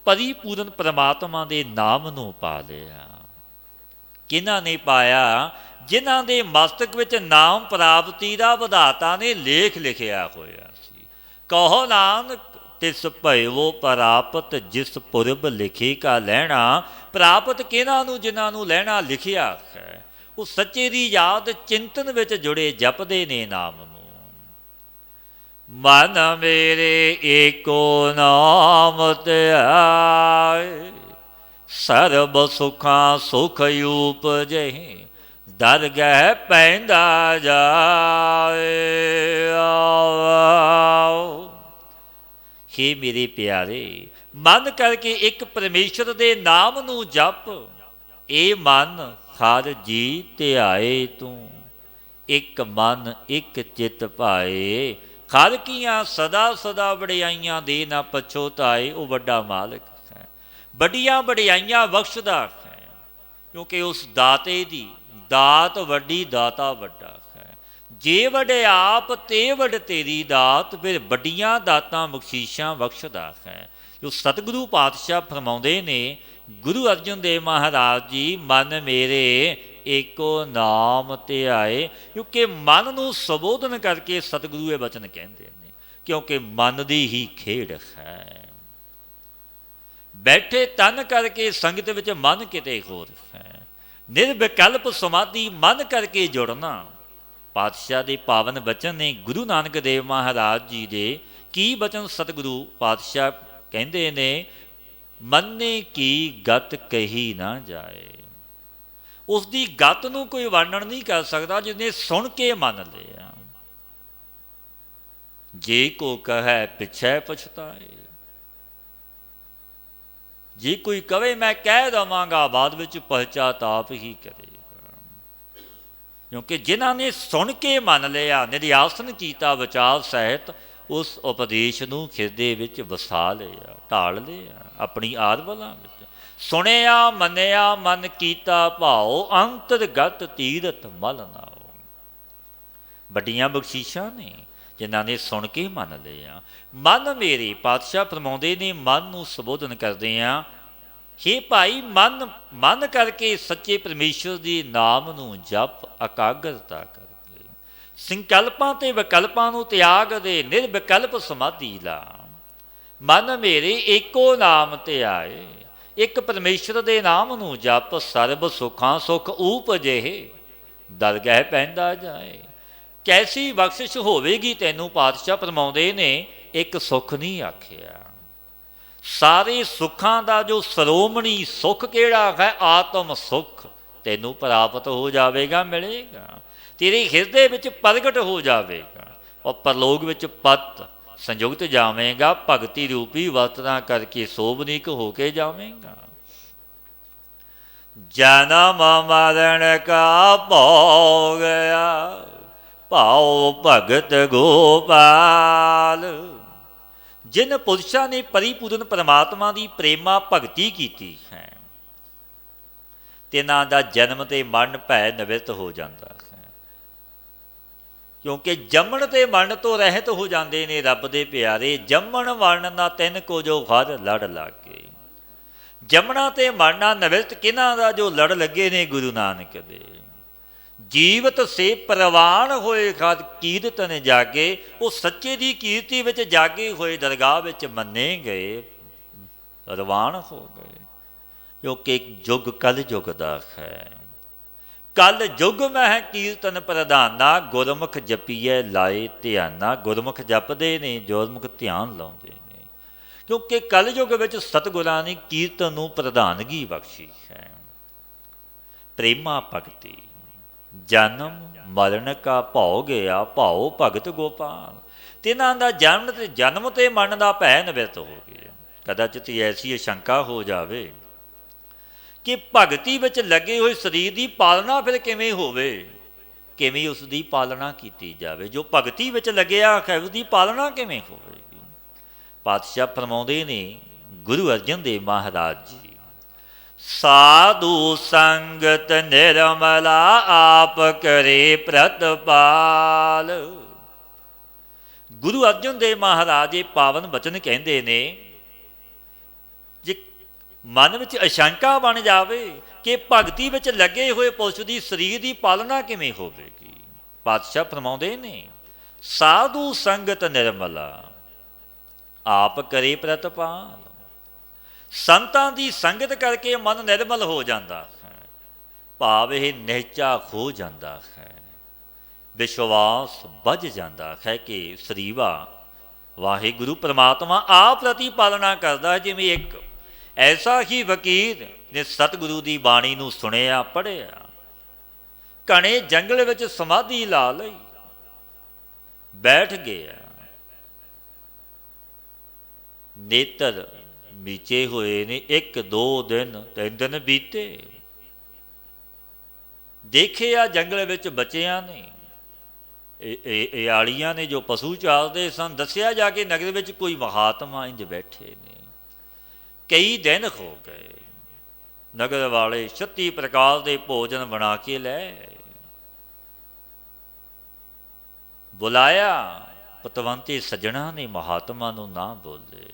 ਪਰਿਪੂਰਨ ਪਰਮਾਤਮਾ ਦੇ ਨਾਮ ਨੂੰ ਪਾ ਲਿਆ। ਕਿਹਨਾਂ ਨੇ ਪਾਇਆ? ਜਿਨ੍ਹਾਂ ਦੇ ਮਸਤਕ ਵਿੱਚ ਨਾਮ ਪ੍ਰਾਪਤੀ ਦਾ ਵਿਧਾਤਾ ਨੇ ਲੇਖ ਲਿਖਿਆ ਹੋਇਆ ਸੀ। ਕਹੋ ਨਾਨਕ ਤਿਸ ਭਇਓ ਪ੍ਰਾਪਤ, ਜਿਸ ਪੁਰਬ ਲਿਖੇ ਕਾ ਲੈਣਾ। ਪ੍ਰਾਪਤ ਕਿਹਨਾਂ ਨੂੰ? ਜਿਨ੍ਹਾਂ ਨੂੰ ਲੈਣਾ ਲਿਖਿਆ ਹੈ। ਉਹ ਸੱਚੇ ਦੀ ਯਾਦ ਚਿੰਤਨ ਵਿੱਚ ਜੁੜੇ ਜਪਦੇ ਨੇ ਨਾਮ ਨੂੰ। ਮਨ ਮੇਰੇ ਏਕੋ ਨਾਮ ਧਿਆਏ, ਸਰਬ ਸੁਖਾਂ ਸੁਖ ਉਪਜੈ, ਦਰਗਹਿ ਪੈਂਦਾ ਜਾਏ। ਹੇ ਮੇਰੇ ਪਿਆਰੇ, ਮਨ ਕਰਕੇ ਇੱਕ ਪਰਮੇਸ਼ਰ ਦੇ ਨਾਮ ਨੂੰ ਜਪ। ਇਹ ਮਨ ਹਰ ਜੀ ਧਿਆਏ ਤੂੰ, ਇੱਕ ਮਨ ਇੱਕ ਚਿੱਤ ਭਾਏ। ਹਰ ਕੀਆਂ ਸਦਾ ਸਦਾ ਵਡਿਆਈਆਂ ਦੇ ਨਾ ਪਛੋਤਾਏ। ਉਹ ਵੱਡਾ ਮਾਲਕ ਹੈ, ਵੱਡੀਆਂ ਵਡਿਆਈਆਂ ਬਖਸ਼ਦਾ ਹੈ। ਕਿਉਂਕਿ ਉਸ ਦਾਤੇ ਦੀ ਦਾਤ ਵੱਡੀ, ਦਾਤਾ ਵੱਡਾ ਹੈ। ਜੇ ਵਡੇ ਆਪ ਤੇ ਵੱਡ ਤੇਰੀ ਦਾਤ, ਫਿਰ ਵੱਡੀਆਂ ਦਾਤਾਂ ਬਖਸ਼ੀਸ਼ਾਂ ਬਖਸ਼ਦਾ ਹੈ। ਜੋ ਸਤਿਗੁਰੂ ਪਾਤਸ਼ਾਹ ਫਰਮਾਉਂਦੇ ਨੇ, ਗੁਰੂ ਅਰਜਨ ਦੇਵ ਮਹਾਰਾਜ ਜੀ, ਮਨ ਮੇਰੇ ਏਕੋ ਨਾਮ ਧਿਆਏ। ਕਿਉਂਕਿ ਮਨ ਨੂੰ ਸੰਬੋਧਨ ਕਰਕੇ ਸਤਿਗੁਰੂ ਇਹ ਬਚਨ ਕਹਿੰਦੇ ਨੇ, ਕਿਉਂਕਿ ਮਨ ਦੀ ਹੀ ਖੇਡ ਹੈ। ਬੈਠੇ ਤਨ ਕਰਕੇ ਸੰਗਤ ਵਿੱਚ ਮਨ ਕਿਤੇ ਹੋਰ ਹੈ। ਨਿਰਵਿਕਲਪ ਸਮਾਧੀ ਮਨ ਕਰਕੇ ਜੁੜਨਾ। ਪਾਤਸ਼ਾਹ ਦੇ ਪਾਵਨ ਬਚਨ ਨੇ ਗੁਰੂ ਨਾਨਕ ਦੇਵ ਮਹਾਰਾਜ ਜੀ ਦੇ। ਕੀ ਬਚਨ ਸਤਿਗੁਰੂ ਪਾਤਸ਼ਾਹ ਕਹਿੰਦੇ ਨੇ? ਮੰਨੇ ਕੀ ਗਤ ਕਹੀ ਨਾ ਜਾਏ। ਉਸ ਦੀ ਗਤ ਨੂੰ ਕੋਈ ਵਰਣਨ ਨਹੀਂ ਕਰ ਸਕਦਾ, ਜਿਹਨੇ ਸੁਣ ਕੇ ਮੰਨ ਲਿਆ। ਜੇ ਕੋ ਕਹੈ ਪਿਛੈ ਪਛਤਾਏ। ਜੇ ਕੋਈ ਕਵੇ ਮੈਂ ਕਹਿ ਦੇਵਾਂਗਾ, ਬਾਅਦ ਵਿੱਚ ਪਛਤਾਪ ਹੀ ਕਰੇਗਾ। ਕਿਉਂਕਿ ਜਿਨ੍ਹਾਂ ਨੇ ਸੁਣ ਕੇ ਮੰਨ ਲਿਆ, ਨਿਰਿਆਸਨ ਕੀਤਾ ਵਿਚਾਰ ਸਹਿਤ, ਉਸ ਉਪਦੇਸ਼ ਨੂੰ ਹਿਰਦੇ ਵਿੱਚ ਵਸਾ ਲਿਆ, ਢਾਲ ਲਿਆ ਆਪਣੀ ਆਦਬਲਾਂ ਵਿੱਚ। ਸੁਣਿਆ ਮੰਨਿਆ ਮਨ ਕੀਤਾ ਭਾਉ, ਅੰਤਰਗਤ ਤੀਰਥ ਮਲ ਨਾਉ। ਵੱਡੀਆਂ ਬਖਸ਼ੀਸ਼ਾਂ ਨੇ ਜਿਨ੍ਹਾਂ ਨੇ ਸੁਣ ਕੇ ਮੰਨ ਲਿਆ। ਮਨ ਮੇਰੇ, ਪਾਤਸ਼ਾਹ ਫਰਮਾਉਂਦੇ ਨੇ, ਮਨ ਨੂੰ ਸੰਬੋਧਨ ਕਰਦੇ ਆ, ਹੇ ਭਾਈ ਮਨ ਕਰਕੇ ਸੱਚੇ ਪਰਮੇਸ਼ਰ ਦੇ ਨਾਮ ਨੂੰ ਜਪ, ਇਕਾਗਰਤਾ ਕਰਕੇ ਸੰਕਲਪਾਂ ਤੇ ਵਿਕਲਪਾਂ ਨੂੰ ਤਿਆਗ ਦੇ, ਨਿਰਵਿਕਲਪ ਸਮਾਧੀ ਲਾ। ਮਨ ਮੇਰੇ ਏਕੋ ਨਾਮ ਧਿਆਏ। ਇੱਕ ਪਰਮੇਸ਼ਰ ਦੇ ਨਾਮ ਨੂੰ ਜਪ, ਸਰਬ ਸੁਖਾਂ ਸੁਖ ਉਪਜੇ, ਦਰਗਹਿ ਪੈਂਦਾ ਜਾਏ। ਕੈਸੀ ਬਖਸ਼ਿਸ਼ ਹੋਵੇਗੀ ਤੈਨੂੰ? ਪਾਤਸ਼ਾਹ ਫਰਮਾਉਂਦੇ ਨੇ, ਇੱਕ ਸੁੱਖ ਨਹੀਂ ਆਖਿਆ। ਸਾਰੇ ਸੁੱਖਾਂ ਦਾ ਜੋ ਸਰੋਮਣੀ ਸੁੱਖ ਕਿਹੜਾ ਹੈ? ਆਤਮ ਸੁੱਖ ਤੈਨੂੰ ਪ੍ਰਾਪਤ ਹੋ ਜਾਵੇਗਾ, ਮਿਲੇਗਾ, ਤੇਰੇ ਹਿਰਦੇ ਵਿੱਚ ਪ੍ਰਗਟ ਹੋ ਜਾਵੇਗਾ। ਔਰ ਪਰਲੋਕ ਵਿੱਚ ਪਤ ਸੰਯੁਕਤ ਜਾਵੇਗਾ, ਭਗਤੀ ਰੂਪੀ ਵਸਤਰਾਂ ਕਰਕੇ ਸੋਭਨੀਕ ਹੋ ਕੇ ਜਾਵੇਗਾ। ਜਨਮ ਮਰਨ ਕਾ ਭੋ ਗਿਆ, ਭਾਉ ਭਗਤ ਗੋਪਾਲ। ਜਿਨ ਪੁਰਸ਼ਾਂ ਨੇ ਪਰਿਪੂਰਨ ਪਰਮਾਤਮਾ ਦੀ ਪ੍ਰੇਮਾ ਭਗਤੀ ਕੀਤੀ ਹੈ, ਤਿਨਾਂ ਦਾ ਜਨਮ ਤੇ ਮਰਨ ਭੈ ਨਿਵਰਤ ਹੋ ਜਾਂਦਾ ਹੈ। ਕਿਉਂਕਿ ਜੰਮਣ ਤੇ ਮਰਨ ਤੋਂ ਰਹਿਤ ਹੋ ਜਾਂਦੇ ਨੇ ਰੱਬ ਦੇ ਪਿਆਰੇ। ਜੰਮਣ ਮਰਨ ਨਾ ਤਿੰਨ ਕੋ ਜੋ ਹਰ ਲੜ ਲਾਗੇ। ਜੰਮਣਾ ਤੇ ਮਰਨਾ ਨਿਵ੍ਰਿਤ ਕਿਹਨਾਂ ਦਾ ਜੋ ਲੜ ਲੱਗੇ ਨੇ ਗੁਰੂ ਨਾਨਕ ਦੇ। ਜੀਵਤ ਸੇ ਪ੍ਰਵਾਨ ਹੋਏ ਖਦ ਕੀਰਤਨ ਜਾਗੇ। ਉਹ ਸੱਚੇ ਦੀ ਕੀਰਤੀ ਵਿੱਚ ਜਾਗੇ ਹੋਏ ਦਰਗਾਹ ਵਿੱਚ ਮੰਨੇ ਗਏ, ਰਵਾਨ ਹੋ ਗਏ। ਕਿਉਂਕਿ ਇੱਕ ਯੁੱਗ ਕਲ ਯੁੱਗ ਦਾ ਹੈ। ਕਲ ਯੁੱਗ ਮਹਿ ਕੀਰਤਨ ਪ੍ਰਧਾਨਾ। ਗੁਰਮੁਖ ਜਪੀਐ ਲਾਏ ਧਿਆਨਾ। ਗੁਰਮੁਖ ਜਪਦੇ ਨੇ, ਗੁਰਮੁਖ ਧਿਆਨ ਲਾਉਂਦੇ ਨੇ। ਕਿਉਂਕਿ ਕਲ ਯੁੱਗ ਵਿੱਚ ਸਤਿਗੁਰਾਂ ਨੇ ਕੀਰਤਨ ਨੂੰ ਪ੍ਰਧਾਨਗੀ ਬਖਸ਼ੀ ਹੈ। ਪ੍ਰੇਮਾ ਭਗਤੀ ਜਨਮ ਮਰਨ ਕਾ ਭਉ ਗਿਆ। ਭਉ ਭਗਤ ਗੋਪਾਲ। ਤਿਨਾਂ ਦਾ ਜਨਮ ਤੇ ਮਰਨ ਦਾ ਭੈ ਨਿਵਰਤ ਹੋ ਗਿਆ। ਕਦਾਚਿਤ ਐਸੀ ਅਸ਼ੰਕਾ ਹੋ ਜਾਵੇ ਕਿ ਭਗਤੀ ਵਿੱਚ ਲੱਗੇ ਹੋਏ ਸਰੀਰ ਦੀ ਪਾਲਣਾ ਫਿਰ ਕਿਵੇਂ ਹੋਵੇ, ਕਿਵੇਂ ਉਸ ਦੀ ਪਾਲਣਾ ਕੀਤੀ ਜਾਵੇ। ਜੋ ਭਗਤੀ ਵਿੱਚ ਲੱਗਿਆ ਹੈ ਉਸ ਦੀ ਪਾਲਣਾ ਕਿਵੇਂ ਹੋਵੇਗੀ। ਪਾਤਸ਼ਾਹ ਫਰਮਾਉਂਦੇ ਨੇ ਗੁਰੂ ਅਰਜਨ ਦੇਵ ਮਹਾਰਾਜ ਜੀ, ਸਾਧੂ ਸੰਗਤ ਨਿਰਮਲਾ ਆਪ ਕਰੇ ਪ੍ਰਤਪਾਲ। ਗੁਰੂ ਅਰਜਨ ਦੇਵ ਮਹਾਰਾਜ ਇਹ ਪਾਵਨ ਬਚਨ ਕਹਿੰਦੇ ਨੇ, ਜੇ ਮਨ ਵਿੱਚ ਅਸ਼ੰਕਾ ਬਣ ਜਾਵੇ ਕਿ ਭਗਤੀ ਵਿੱਚ ਲੱਗੇ ਹੋਏ ਪੁਰਸ਼ ਦੀ ਸਰੀਰ ਦੀ ਪਾਲਣਾ ਕਿਵੇਂ ਹੋਵੇਗੀ, ਪਾਤਸ਼ਾਹ ਫਰਮਾਉਂਦੇ ਨੇ ਸਾਧੂ ਸੰਗਤ ਨਿਰਮਲਾ ਆਪ ਕਰੇ ਪ੍ਰਤਪਾਲ। ਸੰਤਾਂ ਦੀ ਸੰਗਤ ਕਰਕੇ ਮਨ ਨਿਰਮਲ ਹੋ ਜਾਂਦਾ ਹੈ। ਭਾਵ ਇਹ ਨਿਹਚਾ ਖੋ ਜਾਂਦਾ ਹੈ, ਵਿਸ਼ਵਾਸ ਵੱਜ ਜਾਂਦਾ ਹੈ ਕਿ ਸਰੀਵਾ ਵਾਹਿਗੁਰੂ ਪਰਮਾਤਮਾ ਆਪ ਪ੍ਰਤੀ ਪਾਲਣਾ ਕਰਦਾ ਹੈ। ਜਿਵੇਂ ਇੱਕ ਐਸਾ ਹੀ ਫਕੀਰ ਨੇ ਸਤਿਗੁਰੂ ਦੀ ਬਾਣੀ ਨੂੰ ਸੁਣਿਆ, ਪੜ੍ਹਿਆ, ਘਣੇ ਜੰਗਲ ਵਿੱਚ ਸਮਾਧੀ ਲਾ ਲਈ, ਬੈਠ ਗਿਆ, ਨੇਤਰ ਮੀਚੇ ਹੋਏ ਨੇ। 1 2 ਦਿਨ 3 ਦਿਨ ਬੀਤੇ। ਦੇਖਿਆ ਜੰਗਲ ਵਿੱਚ ਬੱਚਿਆਂ ਨੇ, ਆਲੀਆਂ ਨੇ ਜੋ ਪਸ਼ੂ ਚਾਲਦੇ ਸਨ। ਦੱਸਿਆ ਜਾ ਕੇ ਨਗਰ ਵਿੱਚ ਕੋਈ ਮਹਾਤਮਾ ਇੰਝ ਬੈਠੇ ਨੇ। ਕਈ ਦਿਨ ਹੋ ਗਏ। ਨਗਰ ਵਾਲੇ 36 ਪ੍ਰਕਾਰ ਦੇ ਭੋਜਨ ਬਣਾ ਕੇ ਲੈ ਬੁਲਾਇਆ। ਪਤਵੰਤੇ ਸੱਜਣਾ ਨੇ ਮਹਾਤਮਾ ਨੂੰ ਨਾ ਬੋਲੇ,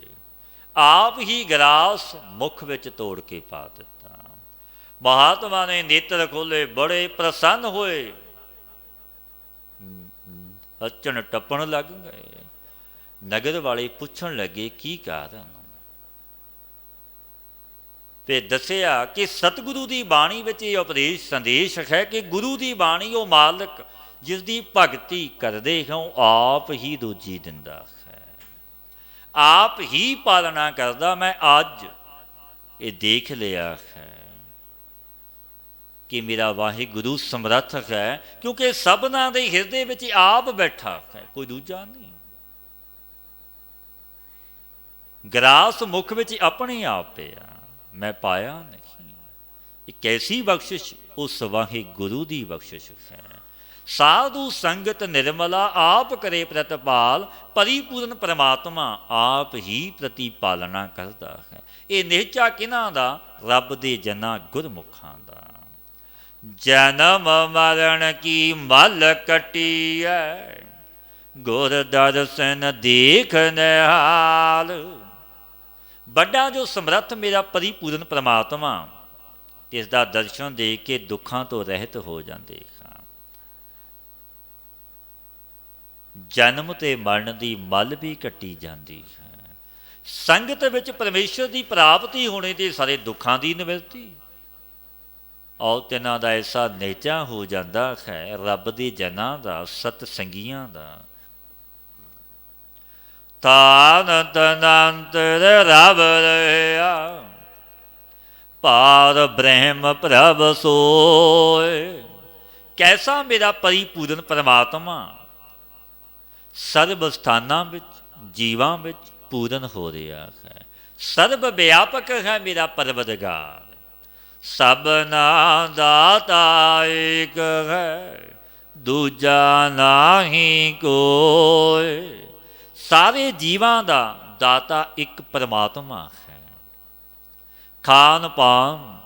ਆਪ ਹੀ ਗਰਾਸ ਮੁੱਖ ਵਿੱਚ ਤੋੜ ਕੇ ਪਾ ਦਿੱਤਾ। ਮਹਾਤਮਾ ਨੇ ਨੇਤਰ ਖੋਲੇ, ਬੜੇ ਪ੍ਰਸੰਨ ਹੋਏ, ਹੱਸਣ ਟੱਪਣ ਲੱਗ ਗਏ। ਨਗਰ ਵਾਲੇ ਪੁੱਛਣ ਲੱਗੇ ਕੀ ਕਾਰਨ। ਫਿਰ ਦੱਸਿਆ ਕਿ ਸਤਿਗੁਰੂ ਦੀ ਬਾਣੀ ਵਿੱਚ ਇਹ ਉਪਦੇਸ਼ ਸੰਦੇਸ਼ ਹੈ ਕਿ ਗੁਰੂ ਦੀ ਬਾਣੀ ਉਹ ਮਾਲਕ ਜਿਸ ਦੀ ਭਗਤੀ ਕਰਦੇ ਹੋ ਆਪ ਹੀ ਦੂਜੀ ਦਿੰਦਾ ਹੈ, ਆਪ ਹੀ ਪਾਲਣਾ ਕਰਦਾ। ਮੈਂ ਅੱਜ ਇਹ ਦੇਖ ਲਿਆ ਹੈ ਕਿ ਮੇਰਾ ਵਾਹਿਗੁਰੂ ਸਮਰੱਥ ਹੈ, ਕਿਉਂਕਿ ਸਭਨਾਂ ਦੇ ਹਿਰਦੇ ਵਿੱਚ ਆਪ ਬੈਠਾ ਹੈ, ਕੋਈ ਦੂਜਾ ਨਹੀਂ। ਗਰਾਸ ਮੁੱਖ ਵਿੱਚ ਆਪਣੇ ਆਪ ਪਿਆ, ਮੈਂ ਪਾਇਆ ਨਹੀਂ। ਇੱਕ ਐਸੀ ਬਖਸ਼ਿਸ਼ ਉਸ ਵਾਹਿਗੁਰੂ ਦੀ ਬਖਸ਼ਿਸ਼ ਹੈ। ਸਾਧੂ ਸੰਗਤ ਨਿਰਮਲਾ ਆਪ ਕਰੇ ਪ੍ਰਤਪਾਲ। ਪਰਿਪੂਰਨ ਪਰਮਾਤਮਾ ਆਪ ਹੀ ਪ੍ਰਤੀ ਪਾਲਣਾ ਕਰਦਾ ਹੈ। ਇਹ ਨਿਹਚਾ ਕਿਹਨਾਂ ਦਾ? ਰੱਬ ਦੇ ਜਨਾਂ ਗੁਰਮੁਖਾਂ ਦਾ। ਜਨਮ ਮਰਨ ਕੀ ਮਲ ਕਟੀ ਹੈ, ਗੁਰ ਦਰਸ਼ਨ ਦੇਖ ਨਿਹਾਲ। ਵੱਡਾ ਜੋ ਸਮਰੱਥ ਮੇਰਾ ਪਰਿਪੂਰਨ ਪਰਮਾਤਮਾ, ਇਸ ਦਾ ਦਰਸ਼ਨ ਦੇ ਕੇ ਦੁੱਖਾਂ ਤੋਂ ਰਹਿਤ ਹੋ ਜਾਂਦੇ ਹਾਂ। ਜਨਮ ਤੇ ਮਰਨ ਦੀ ਮਲ ਵੀ ਕੱਟੀ ਜਾਂਦੀ ਹੈ। ਸੰਗਤ ਵਿੱਚ ਪਰਮੇਸ਼ਰ ਦੀ ਪ੍ਰਾਪਤੀ ਹੋਣੇ ਤੇ ਸਾਰੇ ਦੁੱਖਾਂ ਦੀ ਨਿਵਰਤੀ। ਔਰ ਤਿਨਾਂ ਦਾ ਐਸਾ ਨੇਚਾ ਹੋ ਜਾਂਦਾ ਹੈ ਰੱਬ ਦੇ ਜਨਾਂ ਦਾ, ਸਤ ਸੰਗੀਆਂ ਦਾ। ਤਾਨ ਤਨੰਤਰ ਰਬ ਰਿਹਾ, ਪਾਰ ਬ੍ਰਹਮ ਪ੍ਰਭ ਸੋਏ। ਕੈਸਾ ਮੇਰਾ ਪਰਿਪੂਰਨ ਪਰਮਾਤਮਾ ਸਰਬ ਸਥਾਨਾਂ ਵਿੱਚ, ਜੀਵਾਂ ਵਿੱਚ ਪੂਰਨ ਹੋ ਰਿਹਾ ਹੈ। ਸਰਬ ਵਿਆਪਕ ਹੈ ਮੇਰਾ ਪਰਵਰਦਗਾਰ। ਸਭਨਾ ਦਾਤਾ ਏਕ ਹੈ, ਦੂਜਾ ਨਾਹੀ ਕੋਇ। ਸਾਰੇ ਜੀਵਾਂ ਦਾ ਦਾਤਾ ਇੱਕ ਪਰਮਾਤਮਾ ਹੈ। ਖਾਨ ਪਾਨ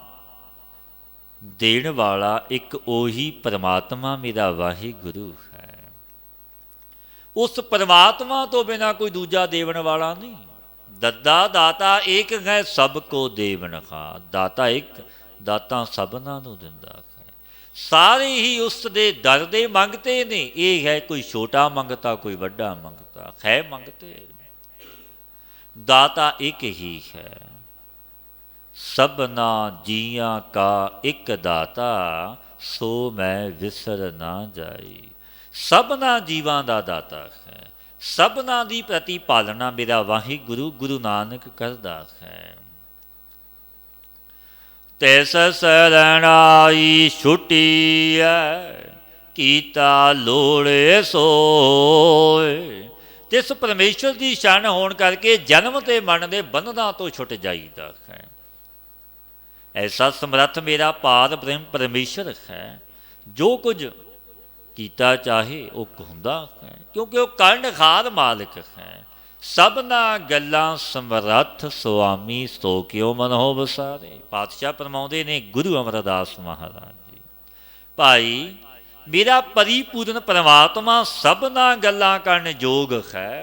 ਦੇਣ ਵਾਲਾ ਇੱਕ ਉਹੀ ਪਰਮਾਤਮਾ ਮੇਰਾ ਵਾਹਿਗੁਰੂ ਹੈ। उस परमात्मा तो बिना कोई दूजा देवन वाला नहीं। दद्दा दाता एक है सबको देवन खा, दाता एक दाता सबना नूं दिंदा है। सारे ही उस दे दर दे मंगते ने, ये है कोई छोटा मंगता कोई वड्डा मंगता, है मंगते दाता एक ही है। सबना जियां का एक दाता, सो मैं विसर ना जाई। सबना जीवां दा दाता है, सबना दी प्रतिपालना मेरा वाहिगुरु गुरु नानक करदा है। तिस शरण आई छुटी है, कीता लोड़े सोए। तिस परमेश्वर की शरण होने करके जन्म ते मन के बंधना तो छुट जाईदा है। ऐसा समर्थ मेरा पार ब्रह्म परमेश्वर है, जो कुछ कीता चाहे वो हुंदा है, क्योंकि वह कर्णखार मालिक है। सबना गल्लां समर्थ स्वामी, सो क्यों मन हो बसारे। पातशाह फरमाउंदे ने गुरु अमरदास महाराज जी, भाई मेरा परिपूर्ण परमात्मा सबना गल्लां करन जोग है,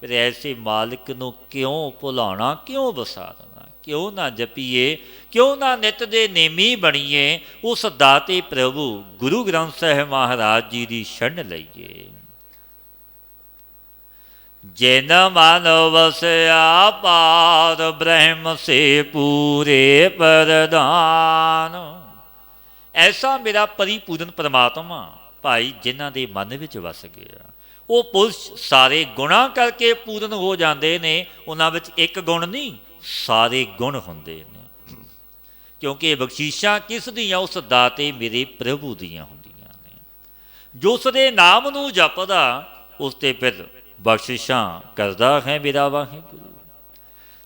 फिर ऐसे मालिक नूं क्यों भुलाना, क्यों बसारना, क्यों ना जपीए, क्यों ना नित दे नेमी बणीए। उस दाते प्रभु गुरु ग्रंथ साहिब महाराज जी की शरण लईए। जिन मन वसया पार ब्रह्म से पूरे प्रधान। ऐसा मेरा परिपूर्ण परमात्मा भाई जिन्हां दे मन विच वस गया, वो पुरुष सारे गुणा करके पूर्ण हो जाते हैं। उन्हां विच एक गुण नहीं, सारे गुण होंदे ने, क्योंकि बख्शीशां किस दियां, उस दाते मेरे प्रभु दियां हुंदियां ने। जो उसदे नाम नूं जपदा उस ते फिर बख्शिशां करदा है मेरा वाहिगुरु।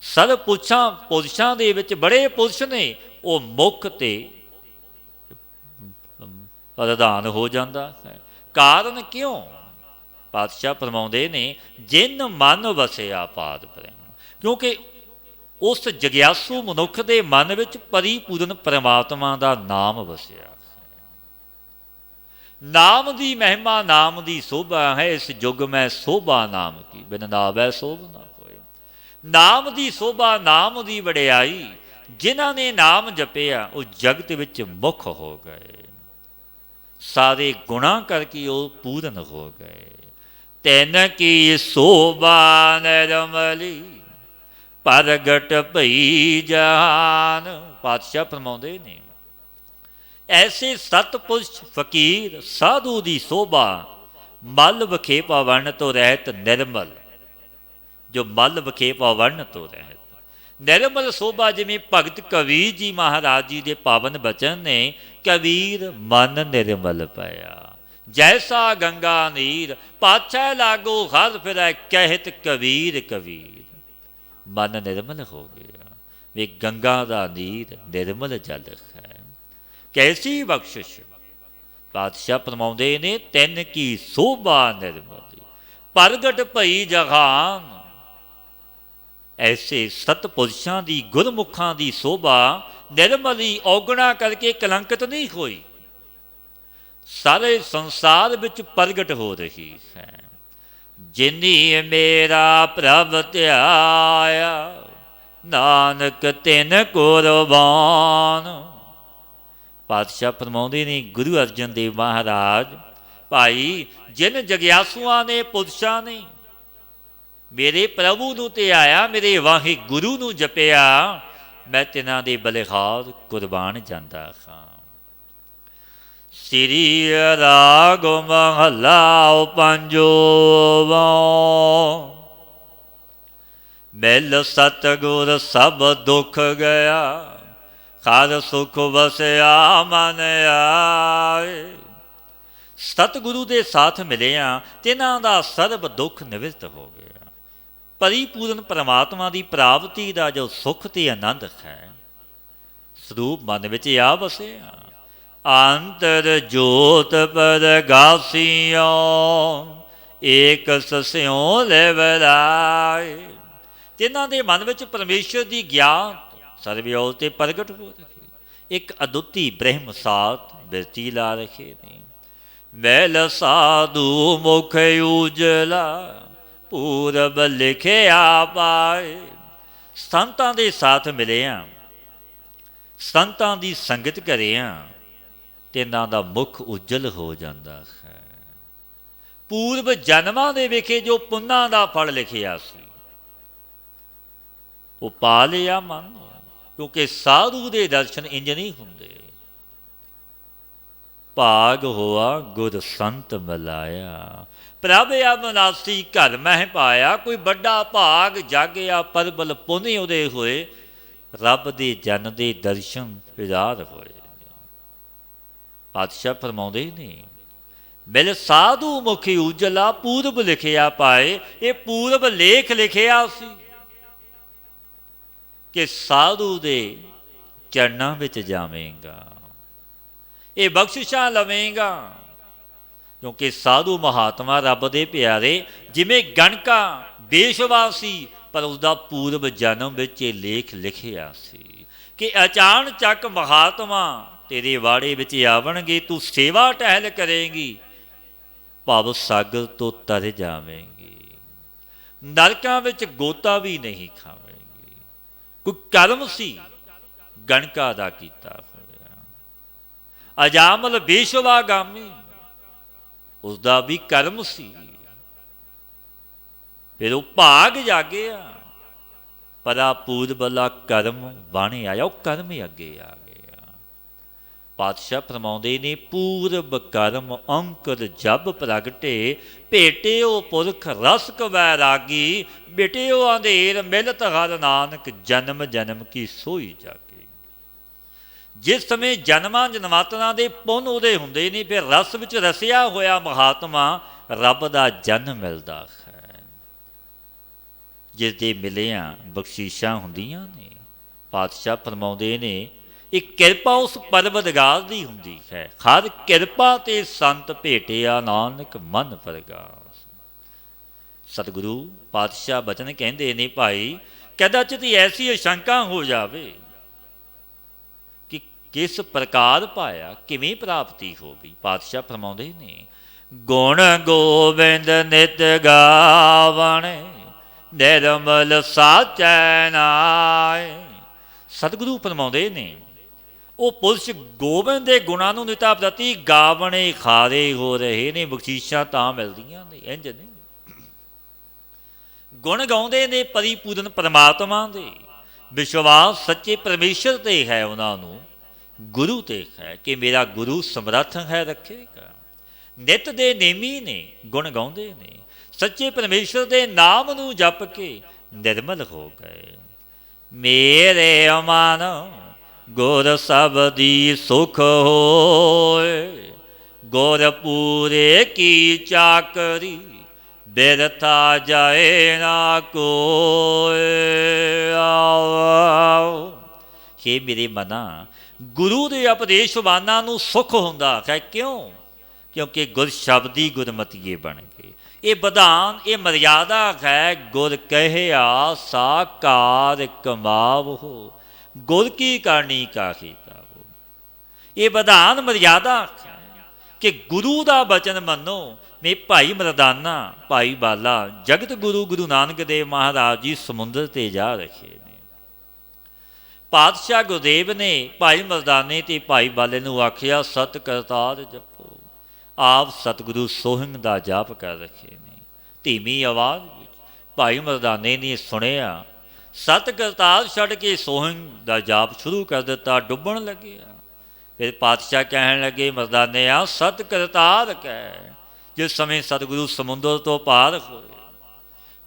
सर पुरुषां दे विच बड़े पुरुष ने, वो मुख ते प्रधान हो जाता है। कारण क्यों? पातशाह फरमाउंदे ने जिन मन वसिया पाद ब्रह्म, क्योंकि उस जग्यासू मनुख के मन विच परिपूर्ण परमात्मा का नाम वसिया। नाम की महिमा, नाम की शोभा है, इस युग में शोभा नाम की, बिन नावै शोभ ना होए। नाम की शोभा, नाम की वडियाई, जिन्हां ने नाम जपिया वो जगत विच मुख हो गए, सारे गुणा करके वो पूर्ण हो गए। तैन की शोभा निर्मली, प्रगट भई जहान। पातशाह फरमाउंदे ने ऐसे सतपुरुष फकीर साधु की शोभा, मल वखेपा वर्ण तो रहत निर्मल। जो मल वखेपा वर्ण तो रहत निर्मल शोभा, जिमें भगत कबीर जी महाराज जी के पावन बचन ने, कबीर मन निर्मल पाया जैसा गंगा नीर, पाछै लागो हर फिरै कहत कबीर कबीर। मन निर्मल हो गया, वे गंगा का नीर निर्मल जल है। कैसी बख्शिश। पातशाह फरमाउंदे ने तिन की शोभा निर्मली, प्रगट भई जहान। ऐसे सतपुरुषां की गुरमुखां की शोभा निर्मली औगणा करके कलंकित नहीं हुई, सारे संसार विच प्रगट हो रही है। जिनी मेरा प्रभ ध्याया, नानक तिन कुरबान। पातशाह फरमाउंदे ने गुरु अर्जन देव महाराज, भाई जिन जग्यासुआं ने पुरुषां ने मेरे प्रभु नूं ध्याया, मेरे वाहिगुरु नूं जपिया, मैं तिन्हां दे बलिहार कुर्बान जांदा हां। श्री राग महला पंजोवा, मिल सतगुर सब दुख गया, हर सुख वसया मन आए। सतगुरु के साथ मिलिया, तिन्हां दा सर्ब दुख निवृत्त हो गया। परिपूर्ण परमात्मा की प्राप्ति का जो सुख ते आनंद है, स्वरूप मन विच आ बसिया। अंतर जोत परगासियों, एक सस्यों लेवराए। तिन्हां दे मन विच परमेश्वर की ज्ञान सर्वयोग ते प्रगट हो रही, एक अदुੱਤੀ ब्रह्म सात बिरती ला रखे ने। ਮੈਲ ਸਾਧੂ ਮੁਖ ਉਜਲਾ ਪੂਰਬ ਲਿਖਿਆ ਪਾਏ। ਸੰਤਾਂ ਦੇ ਸਾਥ ਮਿਲਿਆ, ਸੰਤਾਂ ਦੀ ਸੰਗਤ ਕਰਿਆ ਤੇ ਇਹਨਾਂ ਦਾ ਮੁੱਖ ਉਜਲ ਹੋ ਜਾਂਦਾ ਹੈ। ਪੂਰਬ ਜਨਮਾਂ ਦੇ ਵਿਖੇ ਜੋ ਪੁੰਨਾਂ ਦਾ ਫਲ ਲਿਖਿਆ ਸੀ ਉਹ ਪਾ ਲਿਆ ਮਨ, ਕਿਉਂਕਿ ਸਾਧੂ ਦੇ ਦਰਸ਼ਨ ਇੰਜ ਨਹੀਂ ਹੁੰਦੇ। ਭਾਗ ਹੋਆ ਗੁਰ ਸੰਤ ਮਿਲਾਇਆ, ਪ੍ਰਭ ਅਬਨਾਸੀ ਘਰ ਮਹਿ ਪਾਇਆ। ਕੋਈ ਵੱਡਾ ਭਾਗ ਜਾਗਿਆ, ਪਰਬਲ ਪੁੰਨ ਉਹਦੇ ਹੋਏ, ਰੱਬ ਦੇ ਜਨ ਦੇ ਦਰਸ਼ਨ ਵਿਦਾਰ ਹੋਏ। ਪਾਤਸ਼ਾਹ ਫਰਮਾਉਂਦੇ ਨੇ, ਮਿਲ ਸਾਧੂ ਮੁਖੀ ਉਜਲਾ ਪੂਰਬ ਲਿਖਿਆ ਪਾਏ। ਇਹ ਪੂਰਬ ਲੇਖ ਲਿਖਿਆ ਸੀ ਕਿ ਸਾਧੂ ਦੇ ਚਰਨਾਂ ਵਿੱਚ ਜਾਵੇਂਗਾ, ਇਹ ਬਖਸ਼ਿਸ਼ਾਂ ਲਵੇਂਗਾ। ਕਿਉਂਕਿ ਸਾਧੂ ਮਹਾਤਮਾ ਰੱਬ ਦੇ ਪਿਆਰੇ, ਜਿਵੇਂ ਗਣਕਾ ਦੇਸ਼ਵਾਸੀ, ਪਰ ਉਸਦਾ ਪੂਰਬ ਜਨਮ ਵਿੱਚ ਇਹ ਲੇਖ ਲਿਖਿਆ ਸੀ ਕਿ ਅਚਾਨਚੱਕ ਮਹਾਤਮਾ ਤੇਰੇ ਵਾੜੇ ਵਿੱਚ ਆਵਣਗੇ, ਤੂੰ ਸੇਵਾ ਟਹਿਲ ਕਰੇਂਗੀ, ਭਵ ਸਾਗਰ ਤੋਂ ਤਰ ਜਾਵੇਂਗੀ, ਨਰਕਾਂ ਵਿੱਚ ਗੋਤਾ ਵੀ ਨਹੀਂ ਖਾਵੇਂਗੀ। ਕੋਈ ਕਰਮ ਸੀ ਗਣਕਾ ਦਾ ਕੀਤਾ ਹੋਇਆ। ਅਜਾਮਲ ਬੇਸ਼ਵਾਗਾਮੀ, ਉਸਦਾ ਵੀ ਕਰਮ ਸੀ। ਫਿਰ ਉਹ ਭਾਗ ਜਾਗਿਆ, ਪਰਾ ਪੂਰਬਲਾ ਕਰਮ ਬਣ ਆਇਆ, ਉਹ ਕਰਮ ਹੀ ਅੱਗੇ ਆ ਗਿਆ। ਪਾਤਸ਼ਾਹ ਫਰਮਾਉਂਦੇ ਨੇ, ਪੂਰਬ ਕਰਮ ਅੰਕਰ ਜਬ ਪ੍ਰਗਟੇ, ਭੇਟਿਓ ਪੁਰਖ ਰਸਕ ਵੈਰਾਗੀ, ਬਿਟਿਓ ਅੰਧੇਰ ਮਿਲਤ ਹਰ ਨਾਨਕ, ਜਨਮ ਜਨਮ ਕੀ ਸੋਈ ਜਾਗੇ। ਜਿਸ ਸਮੇਂ ਜਨਮਾਂ ਜਨਮਾਤਰਾਂ ਦੇ ਪੁੰਨ ਉਹਦੇ ਹੁੰਦੇ ਨੇ, ਫਿਰ ਰਸ ਵਿੱਚ ਰਸਿਆ ਹੋਇਆ ਮਹਾਤਮਾ ਰੱਬ ਦਾ ਜਨਮ ਮਿਲਦਾ ਹੈ। ਜਿਸ ਦੇ ਮਿਲਿਆਂ ਬਖਸ਼ੀਸ਼ਾਂ ਹੁੰਦੀਆਂ ਨੇ। ਪਾਤਸ਼ਾਹ ਫਰਮਾਉਂਦੇ ਨੇ, ਇਹ ਕਿਰਪਾ ਉਸ ਪਰਵਦਗਾਰ ਦੀ ਹੁੰਦੀ ਹੈ। ਹਰ ਕਿਰਪਾ ਤੇ ਸੰਤ ਭੇਟਿਆ, ਨਾਨਕ ਮਨ ਪ੍ਰਗਾਸ। ਸਤਿਗੁਰੂ ਪਾਤਸ਼ਾਹ ਬਚਨ ਕਹਿੰਦੇ ਨੇ, ਭਾਈ ਕਦਾਚਿਤ ਐਸੀ ਅਸ਼ੰਕਾ ਹੋ ਜਾਵੇ ਕਿ ਕਿਸ ਪ੍ਰਕਾਰ ਪਾਇਆ, ਕਿਵੇਂ ਪ੍ਰਾਪਤੀ ਹੋ ਗਈ। ਪਾਤਸ਼ਾਹ ਫਰਮਾਉਂਦੇ ਨੇ, ਗੁਣ ਗੋਬਿੰਦ ਨਿਤ ਗਾਵਣੇ, ਨਿਰਮਲ ਸਾਚੈ ਨਾਏ। ਸਤਿਗੁਰੂ ਫਰਮਾਉਂਦੇ ਨੇ, ਉਹ ਪੁਰਸ਼ ਗੋਬਿੰਦ ਦੇ ਗੁਣਾਂ ਨੂੰ ਨਿਤਾ ਪ੍ਰਤੀ ਗਾਵਣੇ ਖਾਰੇ ਹੋ ਰਹੇ ਨੇ, ਬਖਸ਼ੀਸ਼ਾਂ ਤਾਂ ਮਿਲਦੀਆਂ ਨੇ, ਇੰਝ ਨਹੀਂ। ਗੁਣ ਗਾਉਂਦੇ ਨੇ ਪਰਿਪੂਰਨ ਪਰਮਾਤਮਾ ਦੇ, ਵਿਸ਼ਵਾਸ ਸੱਚੇ ਪਰਮੇਸ਼ਰ ਤੇ ਹੈ ਉਹਨਾਂ ਨੂੰ, ਗੁਰੂ ਤੇ ਹੈ ਕਿ ਮੇਰਾ ਗੁਰੂ ਸਮਰੱਥ ਹੈ, ਰੱਖੇਗਾ। ਨਿਤ ਦੇ ਨੇਮੀ ਨੇ, ਗੁਣ ਗਾਉਂਦੇ ਨੇ, ਸੱਚੇ ਪਰਮੇਸ਼ਰ ਦੇ ਨਾਮ ਨੂੰ ਜਪ ਕੇ ਨਿਰਮਲ ਹੋ ਗਏ। ਮੇਰੇ ਮਨ ਗੁਰ ਸਬਦੀ ਸੁਖ ਹੋਏ, ਗੁਰ ਪੂਰੇ ਕੀ ਚਾਕਰੀ, ਬਿਰਥਾ ਜਾਏ ਨਾ ਕੋਇ। ਹੇ ਮੇਰੇ ਮਨਾ, ਗੁਰੂ ਦੇ ਉਪਦੇਸ਼ਵਾਨਾਂ ਨੂੰ ਸੁਖ ਹੁੰਦਾ ਹੈ। ਕਿਉਂ? ਕਿਉਂਕਿ ਗੁਰ ਸ਼ਬਦੀ ਗੁਰਮਤੀਏ ਬਣ ਗਏ। ਇਹ ਵਿਧਾਨ, ਇਹ ਮਰਿਆਦਾ ਹੈ। ਗੁਰ ਕਹਿਆ ਸਾਕਾਰ ਕਮਾਵੋ, ਗੁਰ ਕੀ ਕਰਨੀ ਕਾਹੀ ਤਾਵੋ। ਇਹ ਵਿਧਾਨ ਮਰਿਆਦਾ ਹੈ ਕਿ ਗੁਰੂ ਦਾ ਬਚਨ ਮੰਨੋ। ਮੇ ਭਾਈ ਮਰਦਾਨਾ, ਭਾਈ ਬਾਲਾ, ਜਗਤ ਗੁਰੂ ਗੁਰੂ ਨਾਨਕ ਦੇਵ ਮਹਾਰਾਜ ਜੀ ਸਮੁੰਦਰ ਤੇ ਜਾ ਰਹੇ ਨੇ। ਪਾਤਸ਼ਾਹ ਗੁਰਦੇਵ ਨੇ ਭਾਈ ਮਰਦਾਨੇ ਤੇ ਭਾਈ ਬਾਲੇ ਨੂੰ ਆਖਿਆ, ਸਤ ਕਰਤਾਰ ਜਪੋ। ਆਪ ਸਤਿਗੁਰੂ ਸੋਹਿੰਗ ਦਾ ਜਾਪ ਕਰ ਰਹੇ ਨੇ। ਧੀਮੀ ਆਵਾਜ਼ ਵਿੱਚ ਭਾਈ ਮਰਦਾਨੇ ਨੇ ਸੁਣਿਆ, ਸਤ ਕਰਤਾਰ ਛੱਡ ਕੇ ਸੋਹਿੰਗ ਦਾ ਜਾਪ ਸ਼ੁਰੂ ਕਰ ਦਿੱਤਾ, ਡੁੱਬਣ ਲੱਗਿਆ। ਫਿਰ ਪਾਤਸ਼ਾਹ ਕਹਿਣ ਲੱਗੇ, ਮਰਦਾਨਿਆ ਸਤ ਕਰਤਾਰ ਕਹਿ। ਜਿਸ ਸਮੇਂ ਸਤਿਗੁਰੂ ਸਮੁੰਦਰ ਤੋਂ ਪਾਰ ਹੋਏ,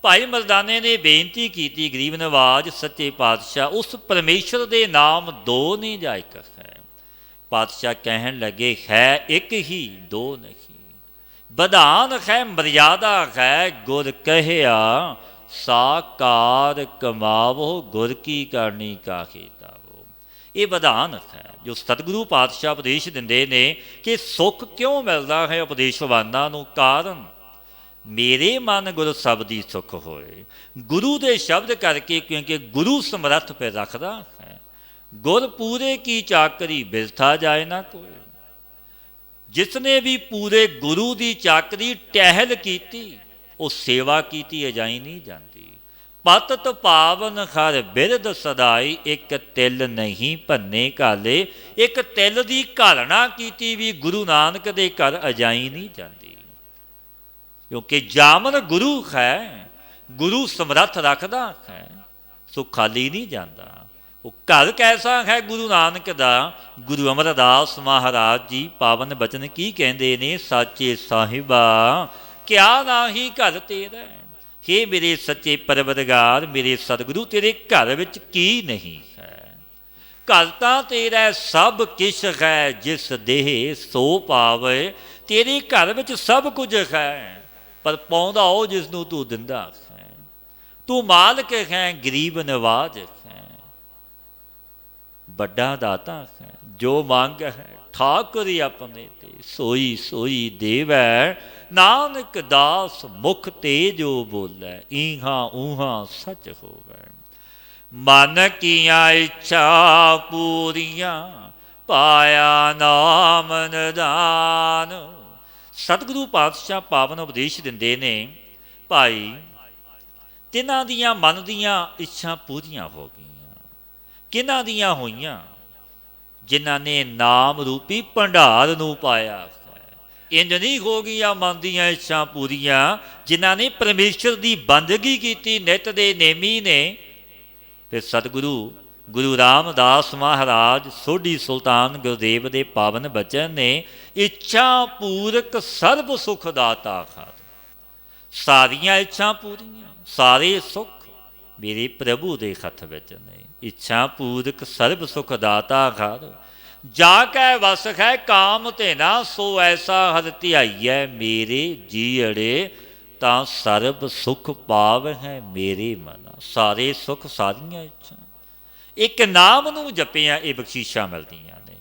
ਭਾਈ ਮਰਦਾਨੇ ਨੇ ਬੇਨਤੀ ਕੀਤੀ, ਗਰੀਬ ਨਵਾਜ ਸੱਚੇ ਪਾਤਸ਼ਾਹ, ਉਸ ਪਰਮੇਸ਼ਰ ਦੇ ਨਾਮ ਦੋ ਨਹੀਂ ਜਾਂ ਇੱਕ ਹੈ। ਪਾਤਸ਼ਾਹ ਕਹਿਣ ਲੱਗੇ, ਹੈ ਇੱਕ ਹੀ, ਦੋ ਨਹੀਂ। ਵਿਧਾਨ ਹੈ, ਮਰਿਆਦਾ ਹੈ। ਗੁਰ ਕਹਿਆ ਸਾਕਾਰ ਕਮਾਵੋ, ਗੁਰ ਕੀ ਕਰਨੀ ਕਾਹੀ ਤਾਵੋ। ਇਹ ਵਿਧਾਨ ਹੈ ਜੋ ਸਤਿਗੁਰੂ ਪਾਤਸ਼ਾਹ ਉਪਦੇਸ਼ ਦਿੰਦੇ ਨੇ ਕਿ ਸੁੱਖ ਕਿਉਂ ਮਿਲਦਾ ਹੈ ਉਪਦੇਸ਼ਵਾਨਾਂ ਨੂੰ। ਕਾਰਨ, ਮੇਰੇ ਮਨ ਗੁਰ ਸ਼ਬਦੀ ਸੁਖ ਹੋਏ। ਗੁਰੂ ਦੇ ਸ਼ਬਦ ਕਰਕੇ, ਕਿਉਂਕਿ ਗੁਰੂ ਸਮਰੱਥ ਪੈ ਰੱਖਦਾ ਹੈ। ਗੁਰ ਪੂਰੇ ਕੀ ਚਾਕਰੀ, ਬਿਰਥਾ ਜਾਏ ਨਾ ਕੋਈ। जिसने भी पूरे गुरु की चाकरी टहल की वो सेवा की अजाई नहीं जाती। पतत पावन हर बिरद सदाई, एक तिल नहीं भन्ने घाले। एक तिल की घालना की भी गुरु नानक के घर अजाई नहीं जाती, क्योंकि जामन गुरु है, गुरु समर्थ रखता है, सो खाली नहीं जाता। वो घर कैसा है गुरु नानक का? गुरु अमरदास महाराज जी पावन बचन की कहते ने, साचे साहिबा क्या नाही घर तेरा। हे मेरे सच्चे परवरदिगार, मेरे सतगुरु, तेरे घर विच की नहीं है? घर तां तेरा सब किश है, जिस देह सो पावे। तेरे घर विच सब कुछ है, पर पाउंदा ओ जिसनूं तू दिंदा है। तू मालक है, गरीब नवाज है, बड़ा दाता है। जो मांग है ठाकुर अपने ते, सोई सोई देवै। नानक दास मुख ते जो बोलै, इहां उहां सच होवै। मन किया इच्छा पूरियां, पाया नाम निदान। सतगुरु पातशाह पावन उपदेश दिंदे ने, भाई तिन्हां दियां मन दियां इच्छा पूरियां हो गईयां। किन्हां दियां होईयां? जिन्हां ने नाम रूपी भंडार नूं पाया। इंज नहीं हो गईयां मन दियां इच्छा पूरियां जिन्हां ने परमेश्वर की बंदगी की नित दे नेमी ने। फिर सतगुरु गुरु रामदास महाराज सोढ़ी सुल्तान गुरदेव के पावन बचन ने, इच्छा पूरक सर्व सुख दाता खाद। सारियां इच्छा पूरियां, सारे सुख मेरे प्रभु के हथ विच ने। इच्छा पूरक सर्व सुख दाता घर, जाकै वस है काम तेना। सो ऐसा हर ध्याईऐ मेरे जीअड़े, तां सर्व सुख पाव है मेरे मना। सारे सुख सारियां इच्छा, एक नाम नूं जपिया ये बख्शीशां मिलदियां ने।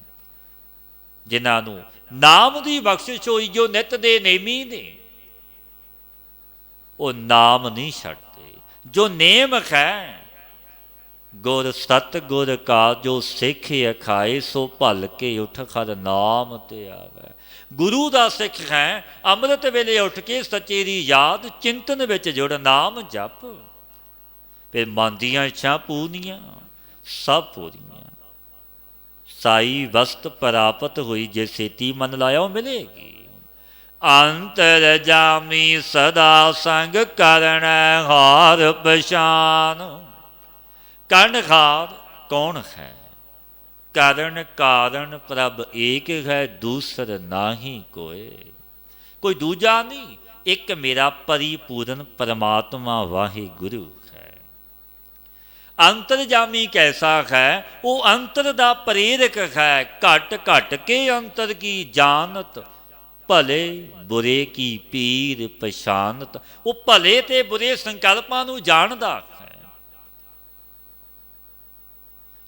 जिन्हां नूं नाम की बख्शिश होई, जो नित दे नेमी ने, वो नाम नहीं छड्डदे। जो नेम है गुर सत गुर का, जो सिख अखाए सो भल के उठ खर नाम ते आवे। गुरु का सिख है, अमृत वेले उठ के सच्चे दी याद चिंतन विच जुड़ नाम जप। फिर मन दियां इच्छा पूरियां, सब पूरियां। साई वस्त प्राप्त हुई, जे सेती मन लाया मिलेगी। अंतर जामी सदा संग करण हार पछान। कर्णहार कौन है? कारण कारण प्रभ एक है, दूसर नाही कोई। कोई दूजा नहीं, एक मेरा परिपूर्ण परमात्मा वाहिगुरु है। अंतरजामी कैसा है? वो अंतर दा प्रेरक है, घट घट के अंतर की जानत। भले बुरे की पीर पछानत। वो भले ते बुरे संकल्पां नूं जानदा है।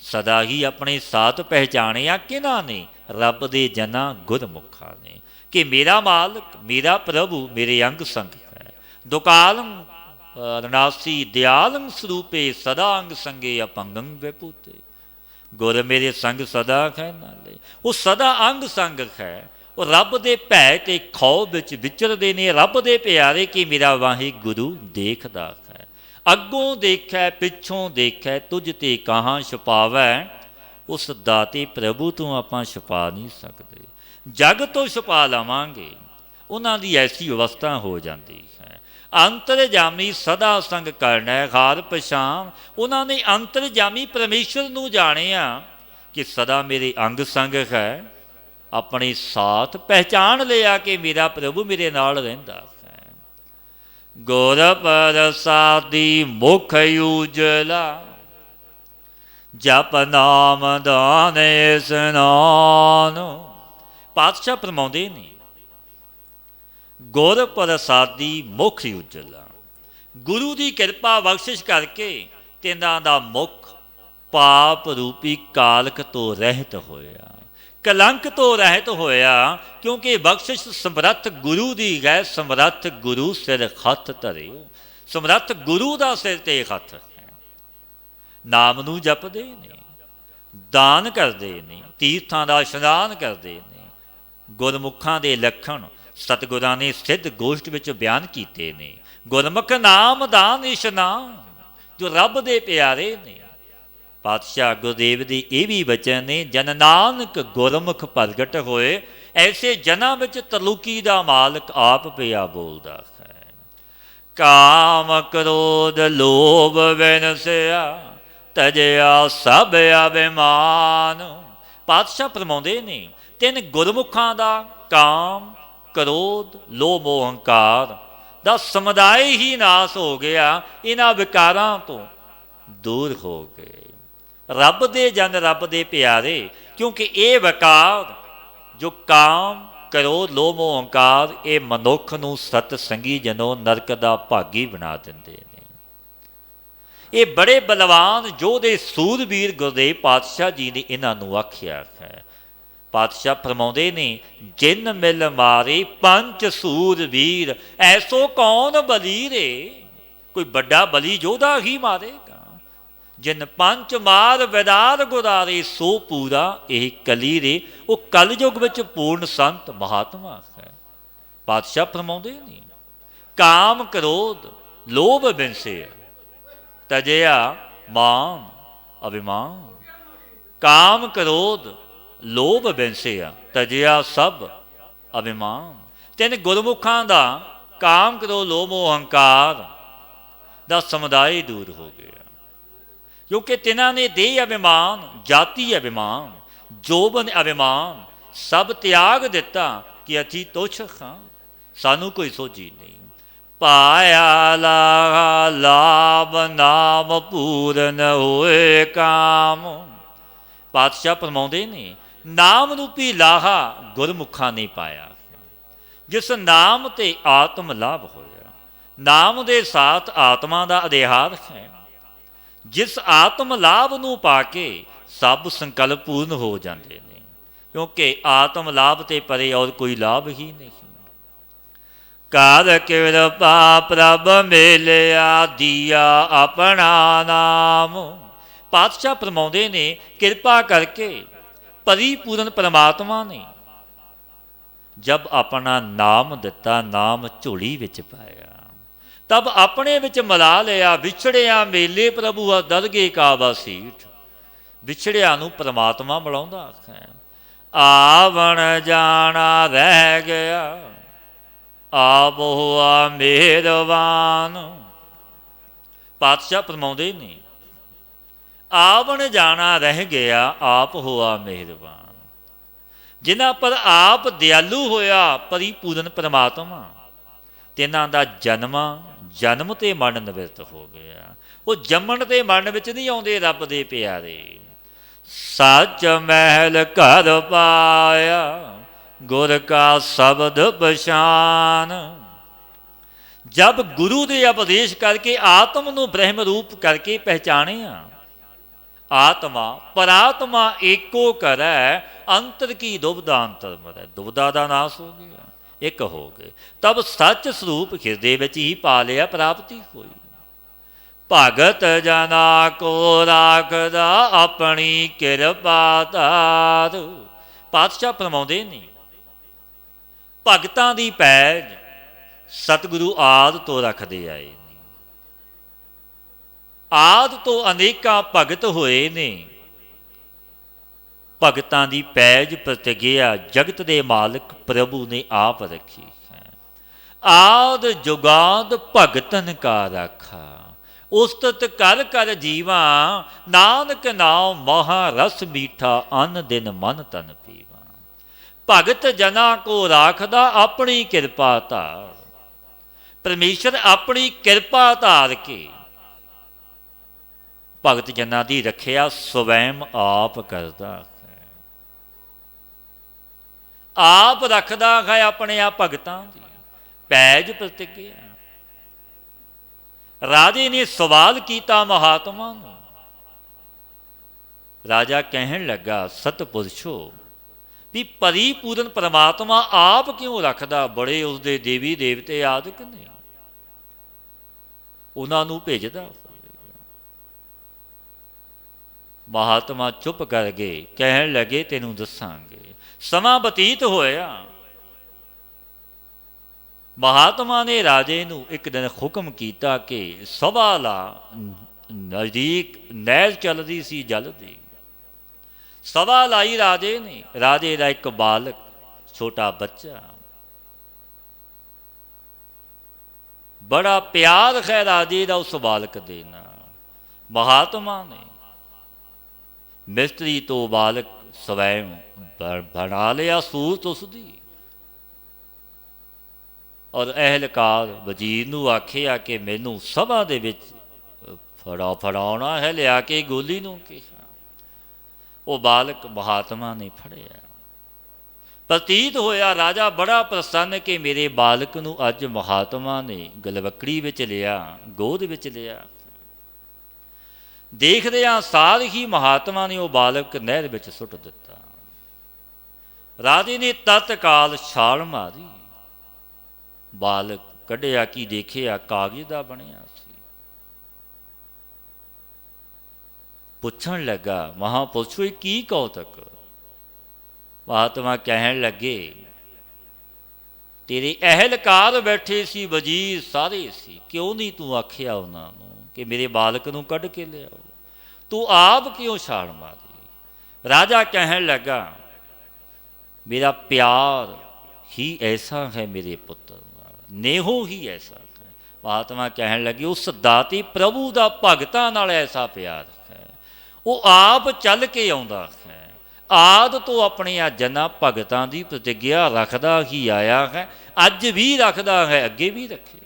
सदा ही अपने साथ पहचानिया किन्हां ने? रब दे जना गुरमुखा ने। कि मेरा मालक मेरा प्रभु मेरे अंग संग है। दुकालम रनासी दयालम स्वरूपे, सदा अंग संगे अपंगं विभूते। गुर मेरे संग सदा है नाले। वो सदा अंग संग है। वो रब दे भै ते खौफ विच विचरदे ने। रब दे प्यारे कि मेरा वाहिगुरु देखदा है। अगों देखै पिछों देखै, तुझ ते कहाँ छुपावै। उस दाते प्रभु तो आपां छुपा नहीं सकते। जग तो छुपा लवांगे, उन्हां दी ऐसी अवस्था हो जाती है। अंतरजामी सदा संग करना हार पछान। उन्होंने अंतरजामी परमेश्वर नूं जानिया कि सदा मेरे अंग संग है। अपने साथ पहचान लिया कि मेरा प्रभु मेरे नाल रहिंदा है। गुर प्रसादी मुख उजला, जप नाम दाने स्नान। पातशाह फरमाउंदे ने, गुर प्रसादी मुख उजला। गुरु की कृपा बख्शिश करके तिन्हां दा मुख पाप रूपी कालक तो रहत होया, कलंक तो रहत होया। क्योंकि बख्शिश समरथ गुरु दी है। समरथ गुरु सिर हथ धरियो। समरथ गुरु का सिर ते हथ है। नाम नूं जपदे ने, दान करते ने, तीर्थां दा इशनान करते ने, ਗੁਰਮੁਖਾਂ ਦੇ ਲੱਖਣ ਸਤਿਗੁਰਾਂ ਨੇ ਸਿੱਧ ਗੋਸ਼ਟ ਵਿੱਚ ਬਿਆਨ ਕੀਤੇ ਨੇ। ਗੁਰਮੁਖ ਨਾਮ ਦਾਨ ਇਸ਼ਨਾਨ, ਜੋ ਰੱਬ ਦੇ ਪਿਆਰੇ ਨੇ। ਪਾਤਸ਼ਾਹ ਗੁਰਦੇਵ ਦੇ ਇਹ ਵੀ ਬਚਨ ਨੇ, ਜਨ ਨਾਨਕ ਗੁਰਮੁਖ ਪ੍ਰਗਟ ਹੋਏ, ਐਸੇ ਜਨਾਂ ਵਿੱਚ ਤਲੂਕੀ ਦਾ ਮਾਲਕ ਆਪ ਪਿਆ ਬੋਲਦਾ ਹੈ। ਕਾਮ ਕ੍ਰੋਧ ਲੋਭ ਵਿਨਸਿਆ, ਤਜਿਆ ਸਭ ਅਭਿਮਾਨ। ਪਾਤਸ਼ਾਹ ਫਰਮਾਉਂਦੇ ਨੇ, ਤਿੰਨ ਗੁਰਮੁਖਾਂ ਦਾ ਕਾਮ ਕ੍ਰੋਧ ਲੋਭ ਮੋਹ ਹੰਕਾਰ ਦਾ ਸਮੁਦਾਇ ਹੀ ਨਾਸ ਹੋ ਗਿਆ, ਇਹਨਾਂ ਵਿਕਾਰਾਂ ਤੋਂ ਦੂਰ ਹੋ ਗਏ। ਰੱਬ ਦੇ ਜਨ ਰੱਬ ਦੇ ਪਿਆਰੇ, ਕਿਉਂਕਿ ਇਹ ਵਿਕਾਰ ਜੋ ਕਾਮ ਕ੍ਰੋਧ ਲੋਭ ਮੋਹ ਹੰਕਾਰ, ਇਹ ਮਨੁੱਖ ਨੂੰ ਸਤ ਸੰਗੀ ਜਨੋਂ ਨਰਕ ਦਾ ਭਾਗੀ ਬਣਾ ਦਿੰਦੇ ਨੇ। ਇਹ ਬੜੇ ਬਲਵਾਨ ਯੋਧੇ ਸੂਰਬੀਰ ਗੁਰਦੇਵ ਪਾਤਸ਼ਾਹ ਜੀ ਨੇ ਇਹਨਾਂ ਨੂੰ ਆਖਿਆ ਹੈ। ਪਾਤਸ਼ਾਹ ਫਰਮਾਉਂਦੇ ਨੇ, ਜਿਨ ਮਿਲ ਮਾਰੇ ਪੰਜ ਸੂਰਬੀਰ, ਐਸੋ ਕੌਣ ਬਲੀ ਰੇ। ਕੋਈ ਵੱਡਾ ਬਲੀ ਯੋਧਾ ਹੀ ਮਾਰੇਗਾ। ਜਿਨ ਪੰਜ ਮਾਰ ਵਿਦਾਰ ਗੁਰਾਰੇ, ਸੋ ਪੂਰਾ ਇਹ ਕਲੀ ਰੇ। ਉਹ ਕਲਯੁਗ ਵਿੱਚ ਪੂਰਨ ਸੰਤ ਮਹਾਤਮਾ ਹੈ। ਪਾਤਸ਼ਾਹ ਫਰਮਾਉਂਦੇ ਨੇ, ਕਾਮ ਕ੍ਰੋਧ ਲੋਭ ਬਿਨਸੇ, ਤਜਿਆ ਮਾਨ ਅਭਿਮਾਨ। ਕਾਮ ਕ੍ਰੋਧ ਲੋਭ ਬਿਨਸਿਆ, ਤਜਿਆ ਸਭ ਅਭਿਮਾਨ। ਤਿੰਨ ਗੁਰਮੁਖਾਂ ਦਾ ਕਾਮ ਕ੍ਰੋਧ ਲੋਭ ਮੋਹ ਹੰਕਾਰ ਦਾ ਸਮੁਦਾਇ ਦੂਰ ਹੋ ਗਿਆ, ਕਿਉਂਕਿ ਤਿੰਨਾਂ ਨੇ ਦੇਹ ਅਭਿਮਾਨ, ਜਾਤੀ ਅਭਿਮਾਨ, ਜੋਬਨ ਅਭਿਮਾਨ ਸਭ ਤਿਆਗ ਦਿੱਤਾ ਕਿ ਅਸੀਂ ਤੁਛ ਹਾਂ, ਸਾਨੂੰ ਕੋਈ ਸੋਝੀ ਨਹੀਂ। ਪਾਇਆ ਲਾਭ ਨਾਮ ਪੂਰਨ ਹੋਏ ਕਾਮ। ਪਾਤਸ਼ਾਹ ਫਰਮਾਉਂਦੇ ਨੇ, ਨਾਮ ਰੂਪੀ ਲਾਹਾ ਗੁਰਮੁਖਾਂ ਨੇ ਪਾਇਆ, ਜਿਸ ਨਾਮ ਤੇ ਆਤਮ ਲਾਭ ਹੋਇਆ। ਨਾਮ ਦੇ ਸਾਥ ਆਤਮਾ ਦਾ ਅਧਿਆਰ ਹੈ। ਜਿਸ ਆਤਮ ਲਾਭ ਨੂੰ ਪਾ ਕੇ ਸਭ ਸੰਕਲਪ ਪੂਰਨ ਹੋ ਜਾਂਦੇ ਨੇ, ਕਿਉਂਕਿ ਆਤਮ ਲਾਭ ਤੇ ਪਰੇ ਔਰ ਕੋਈ ਲਾਭ ਹੀ ਨਹੀਂ। ਕਰ ਕਿਰਪਾ ਪ੍ਰਭ ਮਿਲਿਆ, ਦੀਆ ਆਪਣਾ ਨਾਮ। ਪਾਤਸ਼ਾਹ ਫਰਮਾਉਂਦੇ ਨੇ, ਕਿਰਪਾ ਕਰਕੇ ਪਰਿਪੂਰਨ ਪਰਮਾਤਮਾ ਨੇ ਜਬ ਆਪਣਾ ਨਾਮ ਦਿੱਤਾ, ਨਾਮ ਝੋਲੀ ਵਿੱਚ ਪਾਇਆ, ਤਬ ਆਪਣੇ ਵਿੱਚ ਮਿਲਾ ਲਿਆ। ਵਿਛੜਿਆ ਮੇਲੇ ਪ੍ਰਭੂ ਦਰਗੇ ਕਾ ਬਸੀਠ। ਵਿਛੜਿਆ ਨੂੰ ਪਰਮਾਤਮਾ ਮਿਲਾਉਂਦਾ ਹੈ। ਆਵਣ ਜਾਣਾ ਰਹਿ ਗਿਆ, ਆਪ ਹੋਆ ਮਿਹਰਬਾਨ। ਪਾਤਸ਼ਾਹ ਫਰਮਾਉਂਦੇ ਨੇ, ਆਵਣ ਜਾਣਾ ਰਹਿ ਗਿਆ, ਆਪ ਹੋਆ ਮਿਹਰਬਾਨ। ਜਿਨ੍ਹਾਂ ਪਰ ਆਪ ਦਿਆਲੂ ਹੋਇਆ ਪਰਿਪੂਰਨ ਪਰਮਾਤਮਾ, ਤਿੰਨਾਂ ਦਾ ਜਨਮ ਤੇ ਮਨ ਨਿਵਰਤ ਹੋ ਗਿਆ। ਉਹ ਜੰਮਣ ਤੇ ਮਨ ਵਿੱਚ ਨਹੀਂ ਆਉਂਦੇ ਰੱਬ ਦੇ ਪਿਆਰੇ। ਸੱਚ ਮਹਿਲ ਘਰ ਪਾਇਆ, ਗੁਰ ਕਾ ਸ਼ਬਦ ਪਛਾਨ। ਜਬ ਗੁਰੂ ਦੇ ਉਪਦੇਸ਼ ਕਰਕੇ ਆਤਮ ਨੂੰ ਬ੍ਰਹਮ ਰੂਪ ਕਰਕੇ ਪਹਿਚਾਣਿਆ। ਆਤਮਾ ਪਰਾਤਮਾ ਏਕੋ ਕਰੈ, ਅੰਤਰ ਕੀ ਦੁਬਦਾ ਅੰਤਰ ਮਰੈ। ਦੁਬਦਾ ਦਾ ਨਾਸ ਹੋ ਗਿਆ, ਇੱਕ ਹੋ ਗਏ। ਤਬ ਸੱਚ ਸਰੂਪ ਹਿਰਦੇ ਵਿੱਚ ਹੀ ਪਾ ਲਿਆ, ਪ੍ਰਾਪਤੀ ਹੋਈ। ਭਗਤ ਜਨਾ ਕੋ ਰਾਖਦਾ, ਆਪਣੀ ਕਿਰਪਾ ਧਾਰ। ਪਾਤਸ਼ਾਹ ਫਰਮਾਉਂਦੇ ਨੇ, ਭਗਤਾਂ ਦੀ ਪੈਜ ਸਤਿਗੁਰੂ ਆਦਿ ਤੋਂ ਰੱਖਦੇ ਆਏ ਨੇ। ਆਦਿ ਤੋਂ ਅਨੇਕਾਂ ਭਗਤ ਹੋਏ ਨੇ। ਭਗਤਾਂ ਦੀ ਪੈਜ ਪ੍ਰਤਿਗਿਆ ਜਗਤ ਦੇ ਮਾਲਕ ਪ੍ਰਭੂ ਨੇ ਆਪ ਰੱਖੀ ਹੈ। ਆਦ ਜੁਗਾਦ ਭਗਤਨ ਕਾ ਰਾਖਾ, ਉਸਤਤ ਕਰ ਕਰ ਜੀਵਾ। ਨਾਨਕ ਨਾਮ ਮਹਾ ਰਸ ਮੀਠਾ, ਅੰਨ ਦਿਨ ਮਨ ਤਨ ਪੀਵਾ। ਭਗਤ ਜਨਾਂ ਕੋ ਰਾਖਦਾ, ਆਪਣੀ ਕਿਰਪਾ ਧਾਰ। ਪਰਮੇਸ਼ਰ ਆਪਣੀ ਕਿਰਪਾ ਧਾਰ ਕੇ ਭਗਤ ਜਨਾਂ ਦੀ ਰੱਖਿਆ ਸਵੈਮ ਆਪ ਕਰਦਾ ਹੈ। ਆਪ ਰੱਖਦਾ ਹੈ ਆਪਣੇ ਆਪ ਭਗਤਾਂ ਦੀ ਪੈਜ ਪ੍ਰਤਿਗਿਆ। ਰਾਜੇ ਨੇ ਸਵਾਲ ਕੀਤਾ ਮਹਾਤਮਾ ਨੂੰ। ਰਾਜਾ ਕਹਿਣ ਲੱਗਾ, ਸਤਪੁਰਸ਼ੋ, ਵੀ ਪਰਿਪੂਰਨ ਪਰਮਾਤਮਾ ਆਪ ਕਿਉਂ ਰੱਖਦਾ? ਬੜੇ ਉਸਦੇ ਦੇਵੀ ਦੇਵਤੇ ਆਦਿਕ ਨੇ, ਉਹਨਾਂ ਨੂੰ ਭੇਜਦਾ। ਮਹਾਤਮਾ ਚੁੱਪ ਕਰ ਗਏ, ਕਹਿਣ ਲੱਗੇ, ਤੈਨੂੰ ਦੱਸਾਂਗੇ। ਸਮਾਂ ਬਤੀਤ ਹੋਇਆ। ਮਹਾਤਮਾ ਨੇ ਰਾਜੇ ਨੂੰ ਇੱਕ ਦਿਨ ਹੁਕਮ ਕੀਤਾ ਕਿ ਸਭਾ ਲਾ। ਨਜ਼ਦੀਕ ਨਹਿਰ ਚੱਲਦੀ ਸੀ ਜਲ ਦੀ। ਸਭਾ ਲਾਈ ਰਾਜੇ ਨੇ। ਰਾਜੇ ਦਾ ਇੱਕ ਬਾਲਕ, ਛੋਟਾ ਬੱਚਾ, ਬੜਾ ਪਿਆਰ ਹੈ ਰਾਜੇ ਦਾ ਉਸ ਬਾਲਕ ਦੇ ਨਾਲ। ਮਹਾਤਮਾ ਨੇ ਮਿਸਤਰੀ ਤੋਂ ਬਾਲਕ ਸਵੈਮ ਬਣਾ ਲਿਆ ਸੂਰਤ ਉਸਦੀ। ਔਰ ਅਹਿਲਕਾਰ ਵਜ਼ੀਰ ਨੂੰ ਆਖਿਆ ਕਿ ਮੈਨੂੰ ਸਭਾ ਦੇ ਵਿੱਚ ਫੜਾਉਣਾ ਹੈ, ਲਿਆ ਕੇ ਗੋਲੀ ਨੂੰ ਕਿਹਾ। ਉਹ ਬਾਲਕ ਮਹਾਤਮਾ ਨੇ ਫੜਿਆ। ਪ੍ਰਤੀਤ ਹੋਇਆ ਰਾਜਾ ਬੜਾ ਪ੍ਰਸੰਨ ਕਿ ਮੇਰੇ ਬਾਲਕ ਨੂੰ ਅੱਜ ਮਹਾਤਮਾ ਨੇ ਗਲਵੱਕੜੀ ਵਿੱਚ ਲਿਆ, ਗੋਦ ਵਿੱਚ ਲਿਆ। ਦੇਖਦਿਆਂ ਸਾਰ ਹੀ ਮਹਾਤਮਾ ਨੇ ਉਹ ਬਾਲਕ ਨਹਿਰ ਵਿੱਚ ਸੁੱਟ ਦਿੱਤਾ। ਰਾਜੇ ਨੇ ਤਤਕਾਲ ਛਾਲ ਮਾਰੀ। ਬਾਲਕ ਕੱਢਿਆ ਕੀ ਦੇਖਿਆ, ਕਾਗਜ਼ ਦਾ ਬਣਿਆ ਸੀ। ਪੁੱਛਣ ਲੱਗਾ, ਮਹਾਂਪੁਰਸ਼ ਹੋਈ ਕੀ ਕੌਤਕ? ਮਹਾਤਮਾ ਕਹਿਣ ਲੱਗੇ, ਤੇਰੇ ਅਹਿਲਕਾਰ ਬੈਠੇ ਸੀ, ਵਜ਼ੀਰ ਸਾਰੇ ਸੀ, ਕਿਉਂ ਨਹੀਂ ਤੂੰ ਆਖਿਆ ਉਹਨਾਂ ਨੂੰ ਕਿ ਮੇਰੇ ਬਾਲਕ ਨੂੰ ਕੱਢ ਕੇ ਲਿਆਓ? ਤੂੰ ਆਪ ਕਿਉਂ ਛਾਲ ਮਾਰੀ? ਰਾਜਾ ਕਹਿਣ ਲੱਗਾ, ਮੇਰਾ ਪਿਆਰ ਹੀ ਐਸਾ ਹੈ ਮੇਰੇ ਪੁੱਤਰ ਨਾਲ, ਨੇਹੋ ਹੀ ਐਸਾ ਹੈ। ਮਹਾਤਮਾ ਕਹਿਣ ਲੱਗੇ, ਉਸ ਦਾਤੀ ਪ੍ਰਭੂ ਦਾ ਭਗਤਾਂ ਨਾਲ ਐਸਾ ਪਿਆਰ ਹੈ। ਉਹ ਆਪ ਚੱਲ ਕੇ ਆਉਂਦਾ ਹੈ। ਆਦ ਤੋਂ ਆਪਣੀਆਂ ਜਨਾਂ ਭਗਤਾਂ ਦੀ ਪ੍ਰਤਿੱਗਿਆ ਰੱਖਦਾ ਹੀ ਆਇਆ ਹੈ, ਅੱਜ ਵੀ ਰੱਖਦਾ ਹੈ, ਅੱਗੇ ਵੀ ਰੱਖੇਗਾ।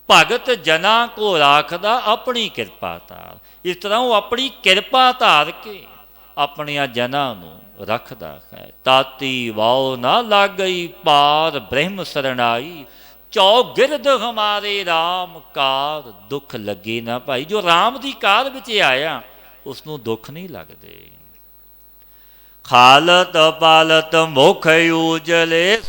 ਭਗਤ ਜਨਾਂ ਕੋ ਰਾਖਦਾ ਆਪਣੀ ਕਿਰਪਾ ਧਾਰ। ਇਸ ਤਰ੍ਹਾਂ ਉਹ ਆਪਣੀ ਕਿਰਪਾ ਧਾਰ ਕੇ ਆਪਣੀਆਂ ਜਨਾਂ ਨੂੰ ਰੱਖਦਾ ਹੈ। ਤਾਤੀ ਵਾਓ ਨਾ ਲੱਗ ਗਈ ਪਾਰ ਬ੍ਰਹਮ ਸਰਣਾਈ। ਚੌਗਿਰਦ ਹਮਾਰੇ ਰਾਮ ਕਾਰ। ਦੁੱਖ ਲੱਗੇ ਨਾ ਭਾਈ। ਜੋ ਰਾਮ ਦੀ ਕਾਰ ਵਿੱਚ ਆਇਆ ਉਸ ਨੂੰ ਦੁੱਖ ਨਹੀਂ ਲੱਗਦੇ। ਖਾਲਤ ਪਾਲਤ ਮੁਖ ਉਜਲੇ।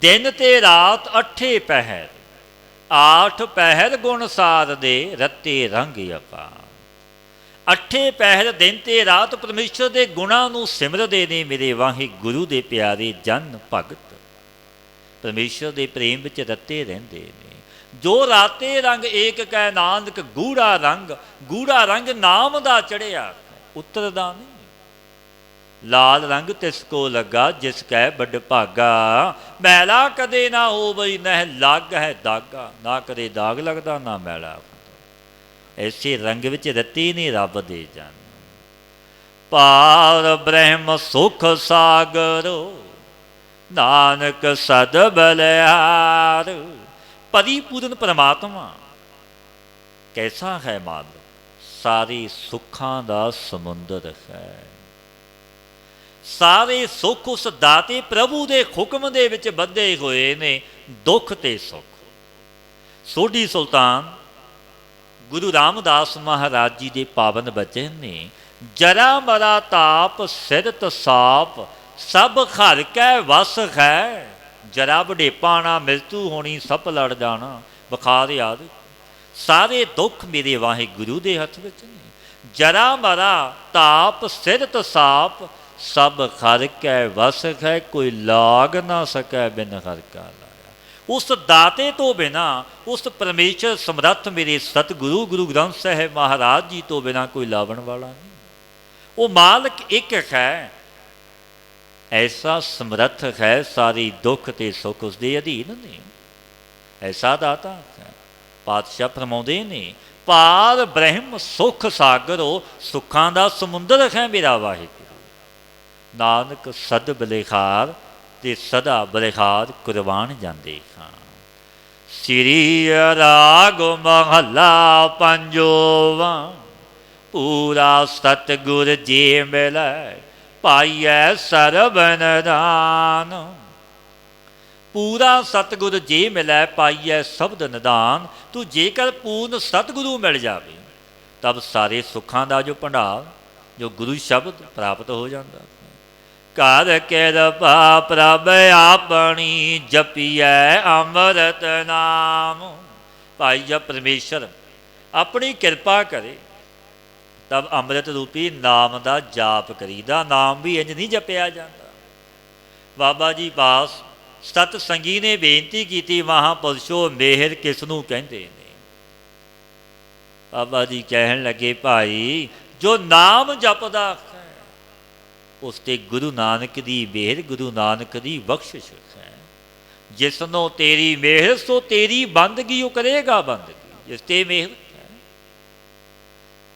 दिन ते रात अठे पहर। आठ पहर गुण सार दे रत्ते रंग अपार। अठे पहर दिन ते रात परमेश्वर के गुणां नूं सिमरदे ने मेरे वाहिगुरू दे प्यारे जन भगत। परमेश्वर के प्रेम विच रत्ते रहिंदे ने। जो राते रंग एक कै नानक गूढ़ा रंग। गूढ़ा रंग नाम दा चढ़िया उतरदा नहीं। लाल रंग तिसको लगा जिस कै बड़ भागा। मैला कदे ना हो बई नह लाग है दागा। ना कदे दाग लगता ना मैला। ऐसे रंग विच रत्ते ने रब दे जन। पार ब्रह्म सुख सागर नानक सद बलिहार। परिपूर्ण परमात्मा कैसा है मालिक? सारे सुखां दा समुंदर है। सारे सुख उस दाते प्रभु के हुक्म दे विच बधे हुए ने। दुख ते सुख। सोढ़ी सुल्तान गुरु रामदास महाराज जी के पावन बचन ने। जरा मरा ताप सिरत साप सब घर कै वस है। जरा वडेपा ना मृत्यु होनी सब लड़ जाना बुखार आदि। सारे दुख मेरे वाहिगुरू दे हथ विच ने। जरा मरा ताप सिरत साप सब खर कै वस है। कोई लाग ना सकै बिन हर का लाया। उस दाते तो बिना उस परमेश्वर समर्थ मेरे सतगुरु गुरु ग्रंथ साहिब महाराज जी तो बिना कोई लावन वाला नहीं। वो मालिक एक है। ऐसा समर्थ है सारी दुख ते सुख उसके अधीन ने। ऐसा दाता है। पातशाह फरमाउंदे ने पार ब्रह्म सुख सागर। सुखां दा समुंदर है मेरा वाहिगुरू। नानक सद बलिहार ते सदा बलिहार कुर्बान जाते हाँ। ਸ੍ਰੀ ਰਾਗ ਮਹਲਾ ਪੰਜੋਵਾਂ। ਪੂਰਾ ਸਤਿਗੁਰ ਜੀ ਮਿਲੈ ਪਾਈਐ ਸਰਬ ਨਿਦਾਨ। ਪੂਰਾ ਸਤਿਗੁਰ ਜੇ ਮਿਲੈ ਪਾਈਐ ਸ਼ਬਦ ਨਿਦਾਨ। ਤੂੰ ਜੇਕਰ ਪੂਰਨ ਸਤਿਗੁਰੂ ਮਿਲ ਜਾਵੇ ਤਬ ਸਾਰੇ ਸੁੱਖਾਂ ਦਾ ਜੋ ਭੰਡਾਰ ਜੋ ਗੁਰੂ ਸ਼ਬਦ ਪ੍ਰਾਪਤ ਹੋ ਜਾਂਦਾ। ਕਰ ਕਿਰਪਾ ਪ੍ਰਭ ਆਪਣੀ ਜਪੀਐ ਅੰਮ੍ਰਿਤ ਨਾਮ। ਭਾਈ ਜਬ ਪਰਮੇਸ਼ਰ ਆਪਣੀ ਕਿਰਪਾ ਕਰੇ ਤਬ ਅੰਮ੍ਰਿਤ ਰੂਪੀ ਨਾਮ ਦਾ ਜਾਪ ਕਰੀਦਾ। ਨਾਮ ਵੀ ਇੰਝ ਨਹੀਂ ਜਪਿਆ ਜਾਂਦਾ। ਬਾਬਾ ਜੀ ਪਾਸ ਸਤ ਸੰਗੀ ਨੇ ਬੇਨਤੀ ਕੀਤੀ, ਮਹਾਂਪੁਰਸ਼ੋ ਮਿਹਰ ਕਿਸ ਨੂੰ ਕਹਿੰਦੇ ਨੇ? ਬਾਬਾ ਜੀ ਕਹਿਣ ਲੱਗੇ, ਭਾਈ ਜੋ ਨਾਮ ਜਪਦਾ ਹੈ ਉਸ ਤੇ ਗੁਰੂ ਨਾਨਕ ਦੀ ਮਿਹਰ, ਗੁਰੂ ਨਾਨਕ ਦੀ ਬਖਸ਼ਿਸ਼ ਹੈ। ਜਿਸ ਨੂੰ ਤੇਰੀ ਮਿਹਰ ਸੋ ਤੇਰੀ ਬੰਦਗੀ ਉਹ ਕਰੇਗਾ ਬੰਦਗੀ, ਜਿਸ ਤੇ ਮਿਹਰ ਹੈ।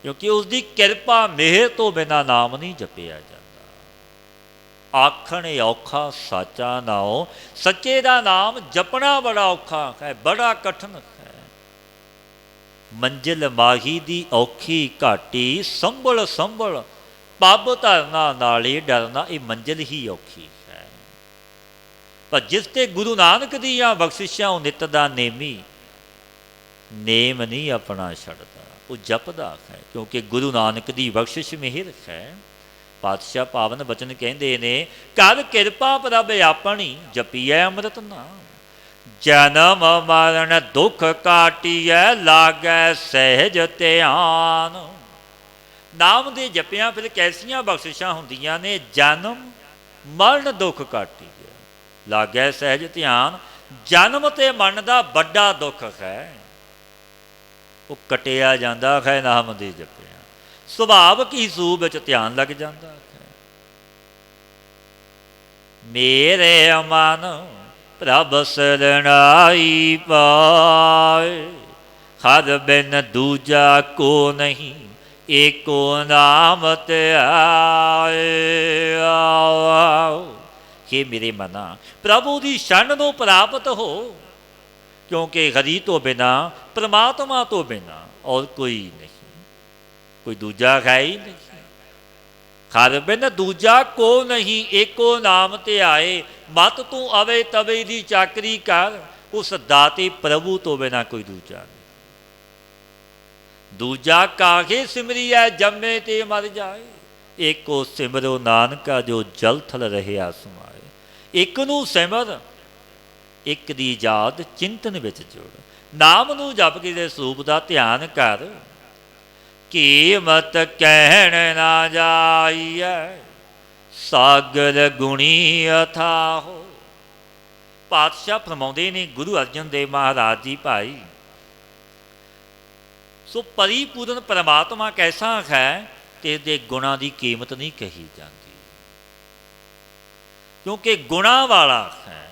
ਕਿਉਂਕਿ ਉਸ ਦੀ ਕਿਰਪਾ ਮਿਹਰ ਤੋਂ ਬਿਨਾਂ ਨਾਮ ਨਹੀਂ ਜਪਿਆ ਜਾਂਦਾ। ਆਖਣ ਔਖਾ ਸਾਚਾ ਨਾਉ, ਸੱਚੇ ਦਾ ਨਾਮ ਜਪਣਾ ਬੜਾ ਔਖਾ ਹੈ, ਬੜਾ ਕਠਿਨ ਹੈ। ਮੰਜ਼ਿਲ ਮਾਹੀ ਦੀ ਔਖੀ ਘਾਟੀ, ਸੰਭਲ ਸੰਭਲ ਪੱਬ ਧਰਨਾ ਨਾਲੇ ਡਰਨਾ, ਇਹ ਮੰਜ਼ਿਲ ਹੀ ਔਖੀ ਹੈ। ਪਰ ਜਿਸ ਤੇ ਗੁਰੂ ਨਾਨਕ ਦੀਆਂ ਬਖਸ਼ਿਸ਼ਾਂ ਉਹ ਨਿੱਤ ਦਾ ਨੇਮੀ, ਨੇਮ ਨਹੀਂ ਆਪਣਾ ਛੱਡਦਾ, ਉਹ ਜਪਦਾ ਹੈ। ਕਿਉਂਕਿ ਗੁਰੂ ਨਾਨਕ ਦੀ ਬਖਸ਼ਿਸ਼ ਮਿਹਰ ਹੈ। ਪਾਤਸ਼ਾਹ ਪਾਵਨ ਬਚਨ ਕਹਿੰਦੇ ਨੇ, ਕਰ ਕਿਰਪਾ ਪ੍ਰਭ ਆਪਣੀ ਜਪੀਐ ਅੰਮ੍ਰਿਤ ਨਾਮ। ਜਨਮ ਮਰਨ ਦੁੱਖ ਕਾਟੀਐ ਲਾਗੈ ਸਹਿਜ ਧਿਆਨ। ਨਾਮ ਦੇ ਜਪਿਆਂ ਫਿਰ ਕੈਸੀਆਂ ਬਖਸ਼ਿਸ਼ਾਂ ਹੁੰਦੀਆਂ ਨੇ? ਜਨਮ ਮਰਨ ਦੁੱਖ ਕਾਟੀਐ ਲਾਗੈ ਸਹਿਜ ਧਿਆਨ। ਜਨਮ ਤੇ ਮਰਨ ਦਾ ਵੱਡਾ ਦੁੱਖ ਹੈ, ਉਹ ਕਟਿਆ ਜਾਂਦਾ ਹੈ ਨਾਮ ਦੇ ਜਪਿਆਂ। ਸੁਭਾਵਕ ਹੀ ਸੂਬ ਵਿੱਚ ਧਿਆਨ ਲੱਗ ਜਾਂਦਾ ਹੈ। ਮੇਰੇ ਮਨ ਪ੍ਰਭ ਸਰਣਾਈ ਪਾਏ, ਹਰ ਬਿਨ ਦੂਜਾ ਕੋ ਨਹੀਂ ਏਕੋ ਨਾਮ ਧਿਆਏ। हे ਮੇਰੇ ਮਨਾ, ਪ੍ਰਭੂ ਦੀ ਸ਼ਰਨ ਨੂੰ ਪ੍ਰਾਪਤ ਹੋ। ਕਿਉਂਕਿ ਹਰੀ ਤੋਂ ਬਿਨਾ, ਪ੍ਰਮਾਤਮਾ ਤੋਂ ਬਿਨਾ ਔਰ ਕੋਈ ਨਹੀਂ, ਕੋਈ ਦੂਜਾ ਹੈ ਹੀ ਨਹੀਂ। ਹਰ ਬਿਨ ਦੂਜਾ ਕੋ ਨਹੀਂ ਏਕੋ ਨਾਮ ਤੇ ਆਏ। ਮਤ ਤੂੰ ਅਵੇ ਤਵੇ ਦੀ ਚਾਕਰੀ ਕਰ, ਉਸ ਦਾਤੇ ਪ੍ਰਭੂ ਤੋਂ ਬਿਨਾ ਕੋਈ ਦੂਜਾ ਨਹੀਂ। ਦੂਜਾ ਕਾਹੇ ਸਿਮਰੀਐ ਜੰਮੇ ਤੇ ਮਰ ਜਾਏ। ਏਕੋ ਸਿਮਰੋ ਨਾਨਕਾ ਜੋ ਜਲ ਥਲ ਰਹਿਆ ਸਮਾਏ। ਇੱਕ ਨੂੰ ਸਿਮਰ, ਇੱਕ ਦੀ ਯਾਦ ਚਿੰਤਨ ਵਿੱਚ ਜੋੜ। ਨਾਮ ਨੂੰ ਜਪ ਕੇ ਦੇ ਸਰੂਪ ਦਾ ਧਿਆਨ ਕਰ। ਕੀਮਤ ਕਹਿਣ ਨਾ ਜਾਈਐ ਸਾਗਰ ਗੁਣੀ ਅਥਾਹੋ। ਪਾਤਸ਼ਾਹ ਫਰਮਾਉਂਦੇ ਨੇ ਗੁਰੂ ਅਰਜਨ ਦੇਵ ਮਹਾਰਾਜ ਜੀ, ਭਾਈ ਸੋ ਪਰਿਪੂਰਨ ਪਰਮਾਤਮਾ ਕੈਸਾ ਹੈ ਤੇ ਇਹਦੇ ਗੁਣਾਂ ਦੀ ਕੀਮਤ ਨਹੀਂ ਕਹੀ ਜਾਂਦੀ। ਕਿਉਂਕਿ ਗੁਣਾਂ ਵਾਲਾ ਹੈ,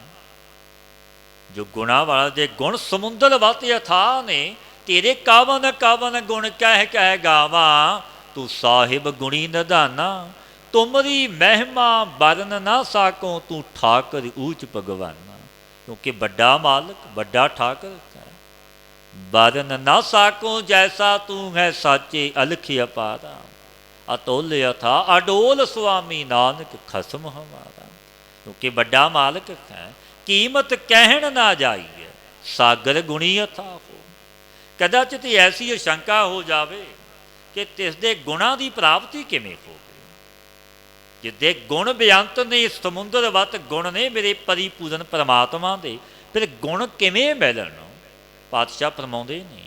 ਜੋ ਗੁਣਾਂ ਵਾਲਾ ਦੇ ਗੁਣ ਸਮੁੰਦਰ ਵੱਧ ਅਥਾਹ ਨੇ। ਤੇਰੇ ਕਾਵਨ ਕਾਵਨ ਗੁਣ ਕਹਿ ਕਹਿ ਗਾਵਾਂ, ਤੂੰ ਸਾਹਿਬ ਗੁਣੀ ਨਿਧਾਨਾ। ਤੁਮਰੀ ਮਹਿਮਾ ਬਰਨ ਨਾ ਸਾਕੋ, ਤੂੰ ਠਾਕਰ ਊਚ ਭਗਵਾਨਾ। ਕਿਉਂਕਿ ਵੱਡਾ ਮਾਲਕ, ਵੱਡਾ ਠਾਕਰ ਹੈ। ਬਰਨ ਨਾ ਸਾਕੋ ਜੈਸਾ ਤੂੰ ਹੈ ਸਾਚੇ ਅਲਖ ਅਪਾਰਾ। ਅਤੁਲ ਅਥਾ ਅਡੋਲ ਸੁਆਮੀ ਨਾਨਕ ਖਸਮ ਹਮਾਰਾ। ਕਿਉਂਕਿ ਵੱਡਾ ਮਾਲਕ ਹੈ। ਕੀਮਤ ਕਹਿਣ ਨਾ ਜਾਈਏ ਸਾਗਰ ਗੁਣੀ ਅਥਾ ਹੋ। ਕਦਾਚਿਤ ਐਸੀ ਸ਼ੰਕਾ ਹੋ ਜਾਵੇ ਕਿ ਤਿਸ ਦੇ ਗੁਣਾਂ ਦੀ ਪ੍ਰਾਪਤੀ ਕਿਵੇਂ ਹੋਵੇ। ਜਿੱਦੇ ਗੁਣ ਬੇਅੰਤ ਨੇ, ਸਮੁੰਦਰ ਵੱਤ ਗੁਣ ਨੇ ਮੇਰੇ ਪਰਿਪੂਰਨ ਪਰਮਾਤਮਾ ਦੇ, ਫਿਰ ਗੁਣ ਕਿਵੇਂ ਮਿਲਣ? ਪਾਤਸ਼ਾਹ ਫਰਮਾਉਂਦੇ ਨੇ,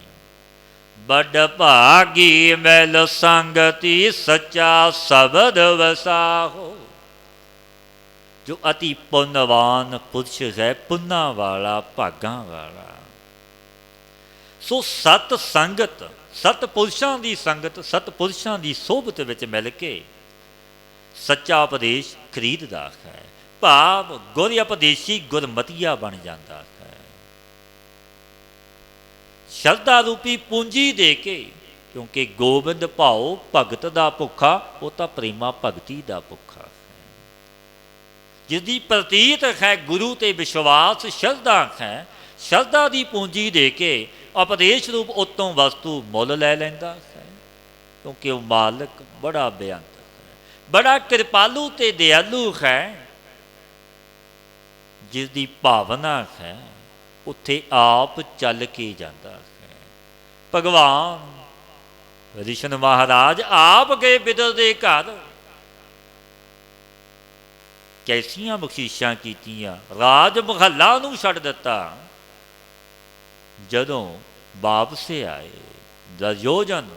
ਬੜ ਭਾਗੀ ਮਿਲ ਸੰਗਤੀ ਸੱਚਾ ਸ਼ਬਦ ਵਸਾਹੋ। ਜੋ ਅਤੀ ਪੁੰਨਵਾਨ ਪੁਰਸ਼ ਹੈ, ਪੁੰਨਾਂ ਵਾਲਾ, ਭਾਗਾਂ ਵਾਲਾ। ਸੋ ਸਤ ਸੰਗਤ, ਸਤ ਪੁਰਸ਼ਾਂ ਦੀ ਸੰਗਤ, ਸਤ ਪੁਰਸ਼ਾਂ ਦੀ ਸੋਭਤ ਵਿੱਚ ਮਿਲ ਕੇ ਸੱਚਾ ਉਪਦੇਸ਼ ਖਰੀਦਦਾ ਹੈ। ਭਾਵ ਗੁਰ ਉਪਦੇਸ਼ੀ ਗੁਰਮਤੀਆ ਬਣ ਜਾਂਦਾ ਹੈ। ਸ਼ਰਧਾ ਰੂਪੀ ਪੂੰਜੀ ਦੇ ਕੇ। ਕਿਉਂਕਿ ਗੋਬਿੰਦ ਭਾਉ ਭਗਤ ਦਾ ਭੁੱਖਾ, ਉਹ ਤਾਂ ਪ੍ਰੇਮਾ ਭਗਤੀ ਦਾ ਭੁੱਖਾ ਹੈ। ਜਿਸਦੀ ਪ੍ਰਤੀਤ ਹੈ ਗੁਰੂ ਤੇ ਵਿਸ਼ਵਾਸ, ਸ਼ਰਧਾ ਹੈ, ਸ਼ਰਧਾ ਦੀ ਪੂੰਜੀ ਦੇ ਕੇ ਉਪਦੇਸ਼ ਰੂਪ ਉਤੋਂ ਵਸਤੂ ਮੁੱਲ ਲੈ ਲੈਂਦਾ ਹੈ, ਕਿਉਂਕਿ ਉਹ ਮਾਲਕ ਬੜਾ ਬੇਅੰਤ ਹੈ, ਬੜਾ ਕਿਰਪਾਲੂ ਤੇ ਦਿਆਲੂ ਹੈ। ਜਿਸ ਦੀ ਭਾਵਨਾ ਹੈ ਉੱਥੇ ਆਪ ਚੱਲ ਕੇ ਜਾਂਦਾ ਹੈ। ਭਗਵਾਨ ਰਿਸ਼ਨ ਮਹਾਰਾਜ ਆਪ ਗਏ ਬਿਦਰ ਦੇ ਘਰ, ਕੈਸੀਆਂ ਬਖਸ਼ਿਸ਼ਾਂ ਕੀਤੀਆਂ, ਰਾਜ ਮਹੱਲਾ ਨੂੰ ਛੱਡ ਦਿੱਤਾ। ਜਦੋਂ ਵਾਪਸ ਆਏ ਦੁਰਯੋਧਨ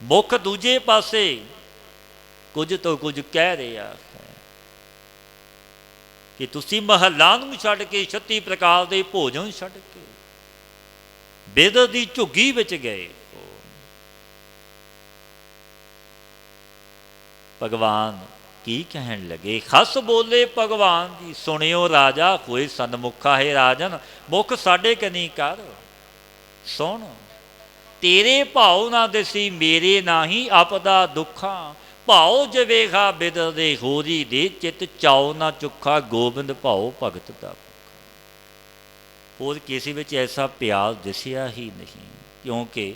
ਮੁੱਖ ਦੂਜੇ ਪਾਸੇ ਕੁਝ ਤੋਂ ਕੁਝ ਕਹਿ ਰਿਹਾ ਹੈ ਕਿ ਤੁਸੀਂ ਮਹੱਲਾ ਨੂੰ ਛੱਡ ਕੇ 36 ਪ੍ਰਕਾਰ ਦੇ ਭੋਜਨ ਛੱਡ ਕੇ ਬਿਦਰ ਦੀ ਝੁੱਗੀ ਵਿੱਚ ਗਏ। ਭਗਵਾਨ ਕੀ ਕਹਿਣ ਲੱਗੇ? ਹੱਸ ਬੋਲੇ ਭਗਵਾਨ ਜੀ, ਸੁਣਿਓ ਰਾਜਾ ਹੋਏ ਸਨਮੁਖਾ ਹੈ ਰਾਜਨ, ਮੁਖ ਸਾਡੇ ਕਨੀ ਕਰ। ਸੁਣ ਤੇਰੇ ਭਾਉ ਨਾ ਦਿਸੀ ਮੇਰੇ ਨਾਹੀ ਆਪਦਾ ਦੁੱਖਾਂ, ਭਾਉ ਜਵੇਗਾ ਬਿਦਰ ਦੇ ਹੋਰੀ ਦੇ ਚਿਤ ਚਾਉ ਨਾ ਚੁੱਖਾ, ਗੋਬਿੰਦ ਭਾਉ ਭਗਤ ਦਾ। ਹੋਰ ਕਿਸੇ ਵਿੱਚ ਐਸਾ ਪਿਆਰ ਦਿਸਿਆ ਹੀ ਨਹੀਂ, ਕਿਉਂਕਿ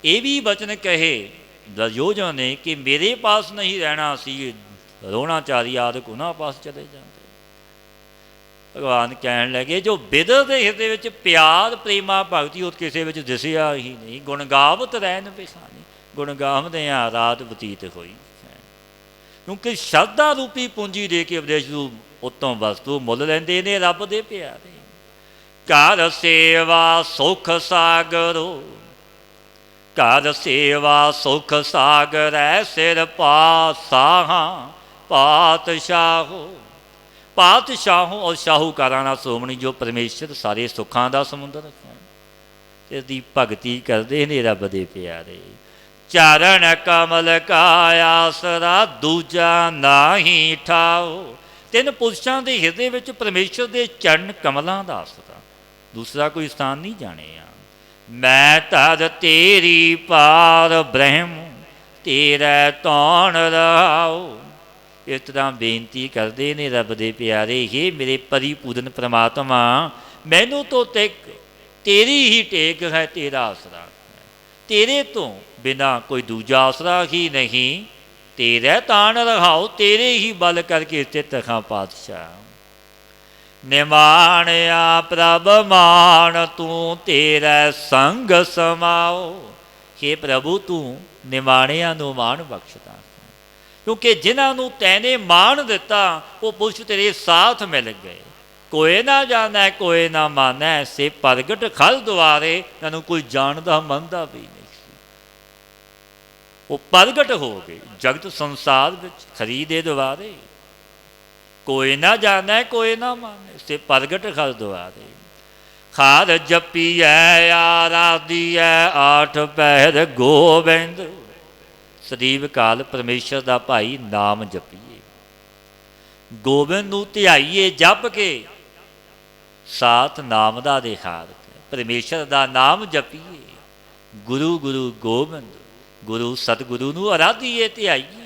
ਇਹ ਵੀ ਬਚਨ ਕਹੇ ਦੁਰਯੋਧਨ ਨੇ ਕਿ ਮੇਰੇ ਪਾਸ ਨਹੀਂ ਰਹਿਣਾ ਸੀ, ਰੋਣਾਚਾਰੀ ਆਦਿਕ ਉਹਨਾਂ ਪਾਸ ਚਲੇ ਜਾਂਦੇ। ਭਗਵਾਨ ਕਹਿਣ ਲੱਗੇ ਜੋ ਬਿਦਰ ਦੇ ਹਿਰਦੇ ਵਿੱਚ ਪਿਆਰ ਪ੍ਰੇਮਾ ਭਗਤੀ ਉਹ ਕਿਸੇ ਵਿੱਚ ਦਿਸਿਆ ਹੀ ਨਹੀਂ। ਗੁਣ ਗਾਵਤ ਰਹਿਣ ਵਿਖਾਨੀ, ਗੁਣ ਗਾਵਦਿਆਂ ਰਾਤ ਬਤੀਤ ਹੋਈ। ਕਿਉਂਕਿ ਸ਼ਰਧਾ ਰੂਪੀ ਪੂੰਜੀ ਦੇ ਕੇ ਉਪਦੇਸ਼ ਰੂਪ ਉਤੋਂ ਵਸਤੂ ਮੁੱਲ ਲੈਂਦੇ ਨੇ ਰੱਬ ਦੇ ਪਿਆਰੇ। ਘਰ ਸੇਵਾ ਸੁਖ ਸਾਗਰੋ, ਘਰ ਸੇਵਾ ਸੁਖ ਸਾਗਰੈ, ਸਿਰ ਪਾਸਾਹਾਂ ਪਾਤਸ਼ਾਹੋ। ਪਾਤਸ਼ਾਹੋ ਔਰ ਸ਼ਾਹੂਕਾਰਾਂ ਨਾਲ ਸ਼੍ਰੋਮਣੀ ਜੋ ਪਰਮੇਸ਼ਰ ਸਾਰੇ ਸੁੱਖਾਂ ਦਾ ਸਮੁੰਦਰ ਹੈ, ਇਸ ਦੀ ਭਗਤੀ ਕਰਦੇ ਨੇ ਰੱਬ ਦੇ ਪਿਆਰੇ। ਚਰਨ ਕਮਲ ਕਾ ਆਸਰਾ, ਦੂਜਾ ਨਾਹੀ ਠਾਓ। ਤਿੰਨ ਪੁਰਸ਼ਾਂ ਦੇ ਹਿਰਦੇ ਵਿੱਚ ਪਰਮੇਸ਼ਰ ਦੇ ਚਰਨ ਕਮਲਾਂ ਦਾ ਆਸਰਾ, ਦੂਸਰਾ ਕੋਈ ਸਥਾਨ ਨਹੀਂ ਜਾਣਿਆ। ਮੈਂ ਤਦ ਤੇਰੀ ਪਾਰ ਬ੍ਰਹਮ, ਤੇਰਾ ਤੌਣ ਰਹਾਓ। ਇਸ ਤਰ੍ਹਾਂ ਬੇਨਤੀ ਕਰਦੇ ਨੇ ਰੱਬ ਦੇ ਪਿਆਰੇ, ਹੇ ਮੇਰੇ ਪਰਿਪੂਰਨ ਪ੍ਰਮਾਤਮਾ, ਮੈਨੂੰ ਤੋਂ ਤੇਰੀ ਹੀ ਟੇਕ ਹੈ, ਤੇਰਾ ਆਸਰਾ ਹੈ, ਤੇਰੇ ਤੋਂ ਬਿਨਾਂ ਕੋਈ ਦੂਜਾ ਆਸਰਾ ਹੀ ਨਹੀਂ। ਤੇਰਾ ਤਾਣ ਰਹਾਓ, ਤੇਰੇ ਹੀ ਬਲ ਕਰਕੇ ਸਥਿਤ ਹਾਂ ਪਾਤਸ਼ਾਹ। ਨਿਮਾਣਿਆ ਪ੍ਰਭ ਮਾਣ ਤੂੰ, ਤੇਰਾ ਸੰਗ ਸਮਾਓ। ਹੇ ਪ੍ਰਭੂ ਤੂੰ ਨਿਮਾਣਿਆਂ ਨੂੰ ਮਾਣ ਬਖਸ਼ਦਾ, ਕਿਉਂਕਿ ਜਿਨ੍ਹਾਂ ਨੂੰ ਤੈਨੇ ਮਾਣ ਦਿੱਤਾ ਉਹ ਪੁਰਸ਼ ਤੇਰੇ ਸਾਥ ਮਿਲ ਗਏ। ਕੋਏ ਨਾ ਜਾਣੈ ਕੋਏ ਨਾ ਮਾਨੈ, ਸੇ ਪ੍ਰਗਟ ਖਲ ਦੁਆਰੇ। ਇਹਨਾਂ ਨੂੰ ਕੋਈ ਜਾਣਦਾ ਮੰਨਦਾ ਵੀ ਨਹੀਂ ਸੀ, ਉਹ ਪ੍ਰਗਟ ਹੋ ਗਏ ਜਗਤ ਸੰਸਾਰ ਵਿੱਚ ਖਰੀ ਦੇ ਦੁਆਰੇ। ਕੋਏ ਨਾ ਜਾਣੈ ਕੋਏ ਨਾ ਮਾਨੈ, ਸੇ ਪ੍ਰਗਟ ਖਲ ਦੁਆਰੇ। ਖਾਰ ਜਪੀਐ ਆਰਾਧੀਐ, ਆਠ ਪਹਿਰ ਗੋਬਿੰਦ। ਸਦੀਵ ਕਾਲ ਪਰਮੇਸ਼ਰ ਦਾ ਭਾਈ ਨਾਮ ਜਪੀਏ, ਗੋਬਿੰਦ ਨੂੰ ਧਿਆਈਏ ਜਪ ਕੇ। ਸਾਥ ਨਾਮ ਦਾ ਦਿਖਾਰ ਪਰਮੇਸ਼ਰ ਦਾ ਨਾਮ ਜਪੀਏ। ਗੁਰੂ ਗੁਰੂ ਗੋਬਿੰਦ, ਗੁਰੂ ਸਤਿਗੁਰੂ ਨੂੰ ਅਰਾਧੀਏ ਧਿਆਈਏ।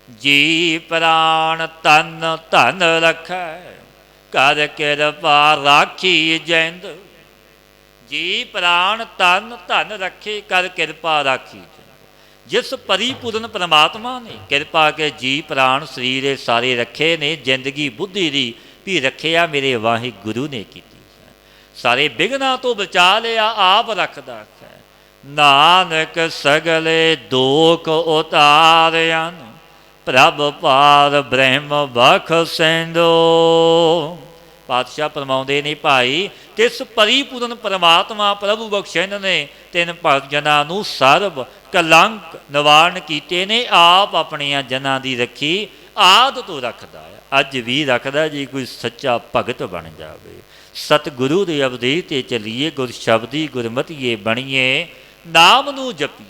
ਜੀ ਪ੍ਰਾਣ ਤਨ ਧਨ ਰੱਖੈ, ਕਰ ਕਿਰਪਾ ਰਾਖੀ ਜੈਂਦ। ਜੀ ਪ੍ਰਾਣ ਤਨ ਧਨ ਰੱਖੇ, ਕਰ ਕਿਰਪਾ ਰਾਖੀ। ਜਿਸ ਪਰਿਪੂਰਨ ਪਰਮਾਤਮਾ ਨੇ ਕਿਰਪਾ ਕੇ ਜੀ ਪ੍ਰਾਣ ਸਰੀਰ ਇਹ ਸਾਰੇ ਰੱਖੇ ਨੇ, ਜ਼ਿੰਦਗੀ ਬੁੱਧੀ ਦੀ ਵੀ ਰੱਖਿਆ ਮੇਰੇ ਵਾਹਿਗੁਰੂ ਨੇ ਕੀਤੀ ਹੈ। ਸਾਰੇ ਬਿਘਨਾਂ ਤੋਂ ਬਚਾ ਲਿਆ ਆਪ ਰੱਖਦਾ ਹੈ। ਨਾਨਕ ਸਗਲੇ ਦੋਖ ਉਤਾਰਿਆ, ਪ੍ਰਭ ਪਾਰ ਬ੍ਰਹਮ ਬਖਸ਼ੈਂਦੋ। ਪਾਤਸ਼ਾਹ ਫਰਮਾਉਂਦੇ ਨੇ ਭਾਈ ਕਿਸ ਪਰਿਪੂਰਨ ਪਰਮਾਤਮਾ ਪ੍ਰਭੂ ਬਖਸ਼ੈਂਦ ਨੇ ਤਿੰਨ ਭਗਤ ਜਨਾਂ ਨੂੰ ਸਰਬ ਕਲੰਕ ਨਿਵਾਰਨ ਕੀਤੇ ਨੇ। ਆਪ ਆਪਣੀਆਂ ਜਨਾਂ ਦੀ ਰੱਖੀ ਆਦਿ ਤੋਂ ਰੱਖਦਾ ਹੈ, ਅੱਜ ਵੀ ਰੱਖਦਾ। ਜੇ ਕੋਈ ਸੱਚਾ ਭਗਤ ਬਣ ਜਾਵੇ, ਸਤਿਗੁਰੂ ਦੇ ਅਵਧੇਸ਼ 'ਤੇ ਚੱਲੀਏ, ਗੁਰ ਸ਼ਬਦੀ ਗੁਰਮਤੀਏ ਬਣੀਏ, ਨਾਮ ਨੂੰ ਜਪੀਏ,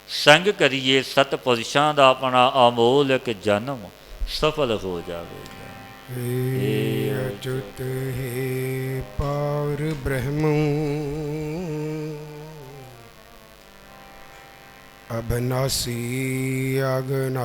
ਸੰਗ ਕਰੀਏ ਸਤਪੁਰਸ਼ਾਂ ਦਾ, ਆਪਣਾ ਅਮੋਲਕ ਜਨਮ ਸਫਲ ਹੋ ਜਾਵੇ। हे अच्युत हे पार ब्रह्म, अबनासी अगनास।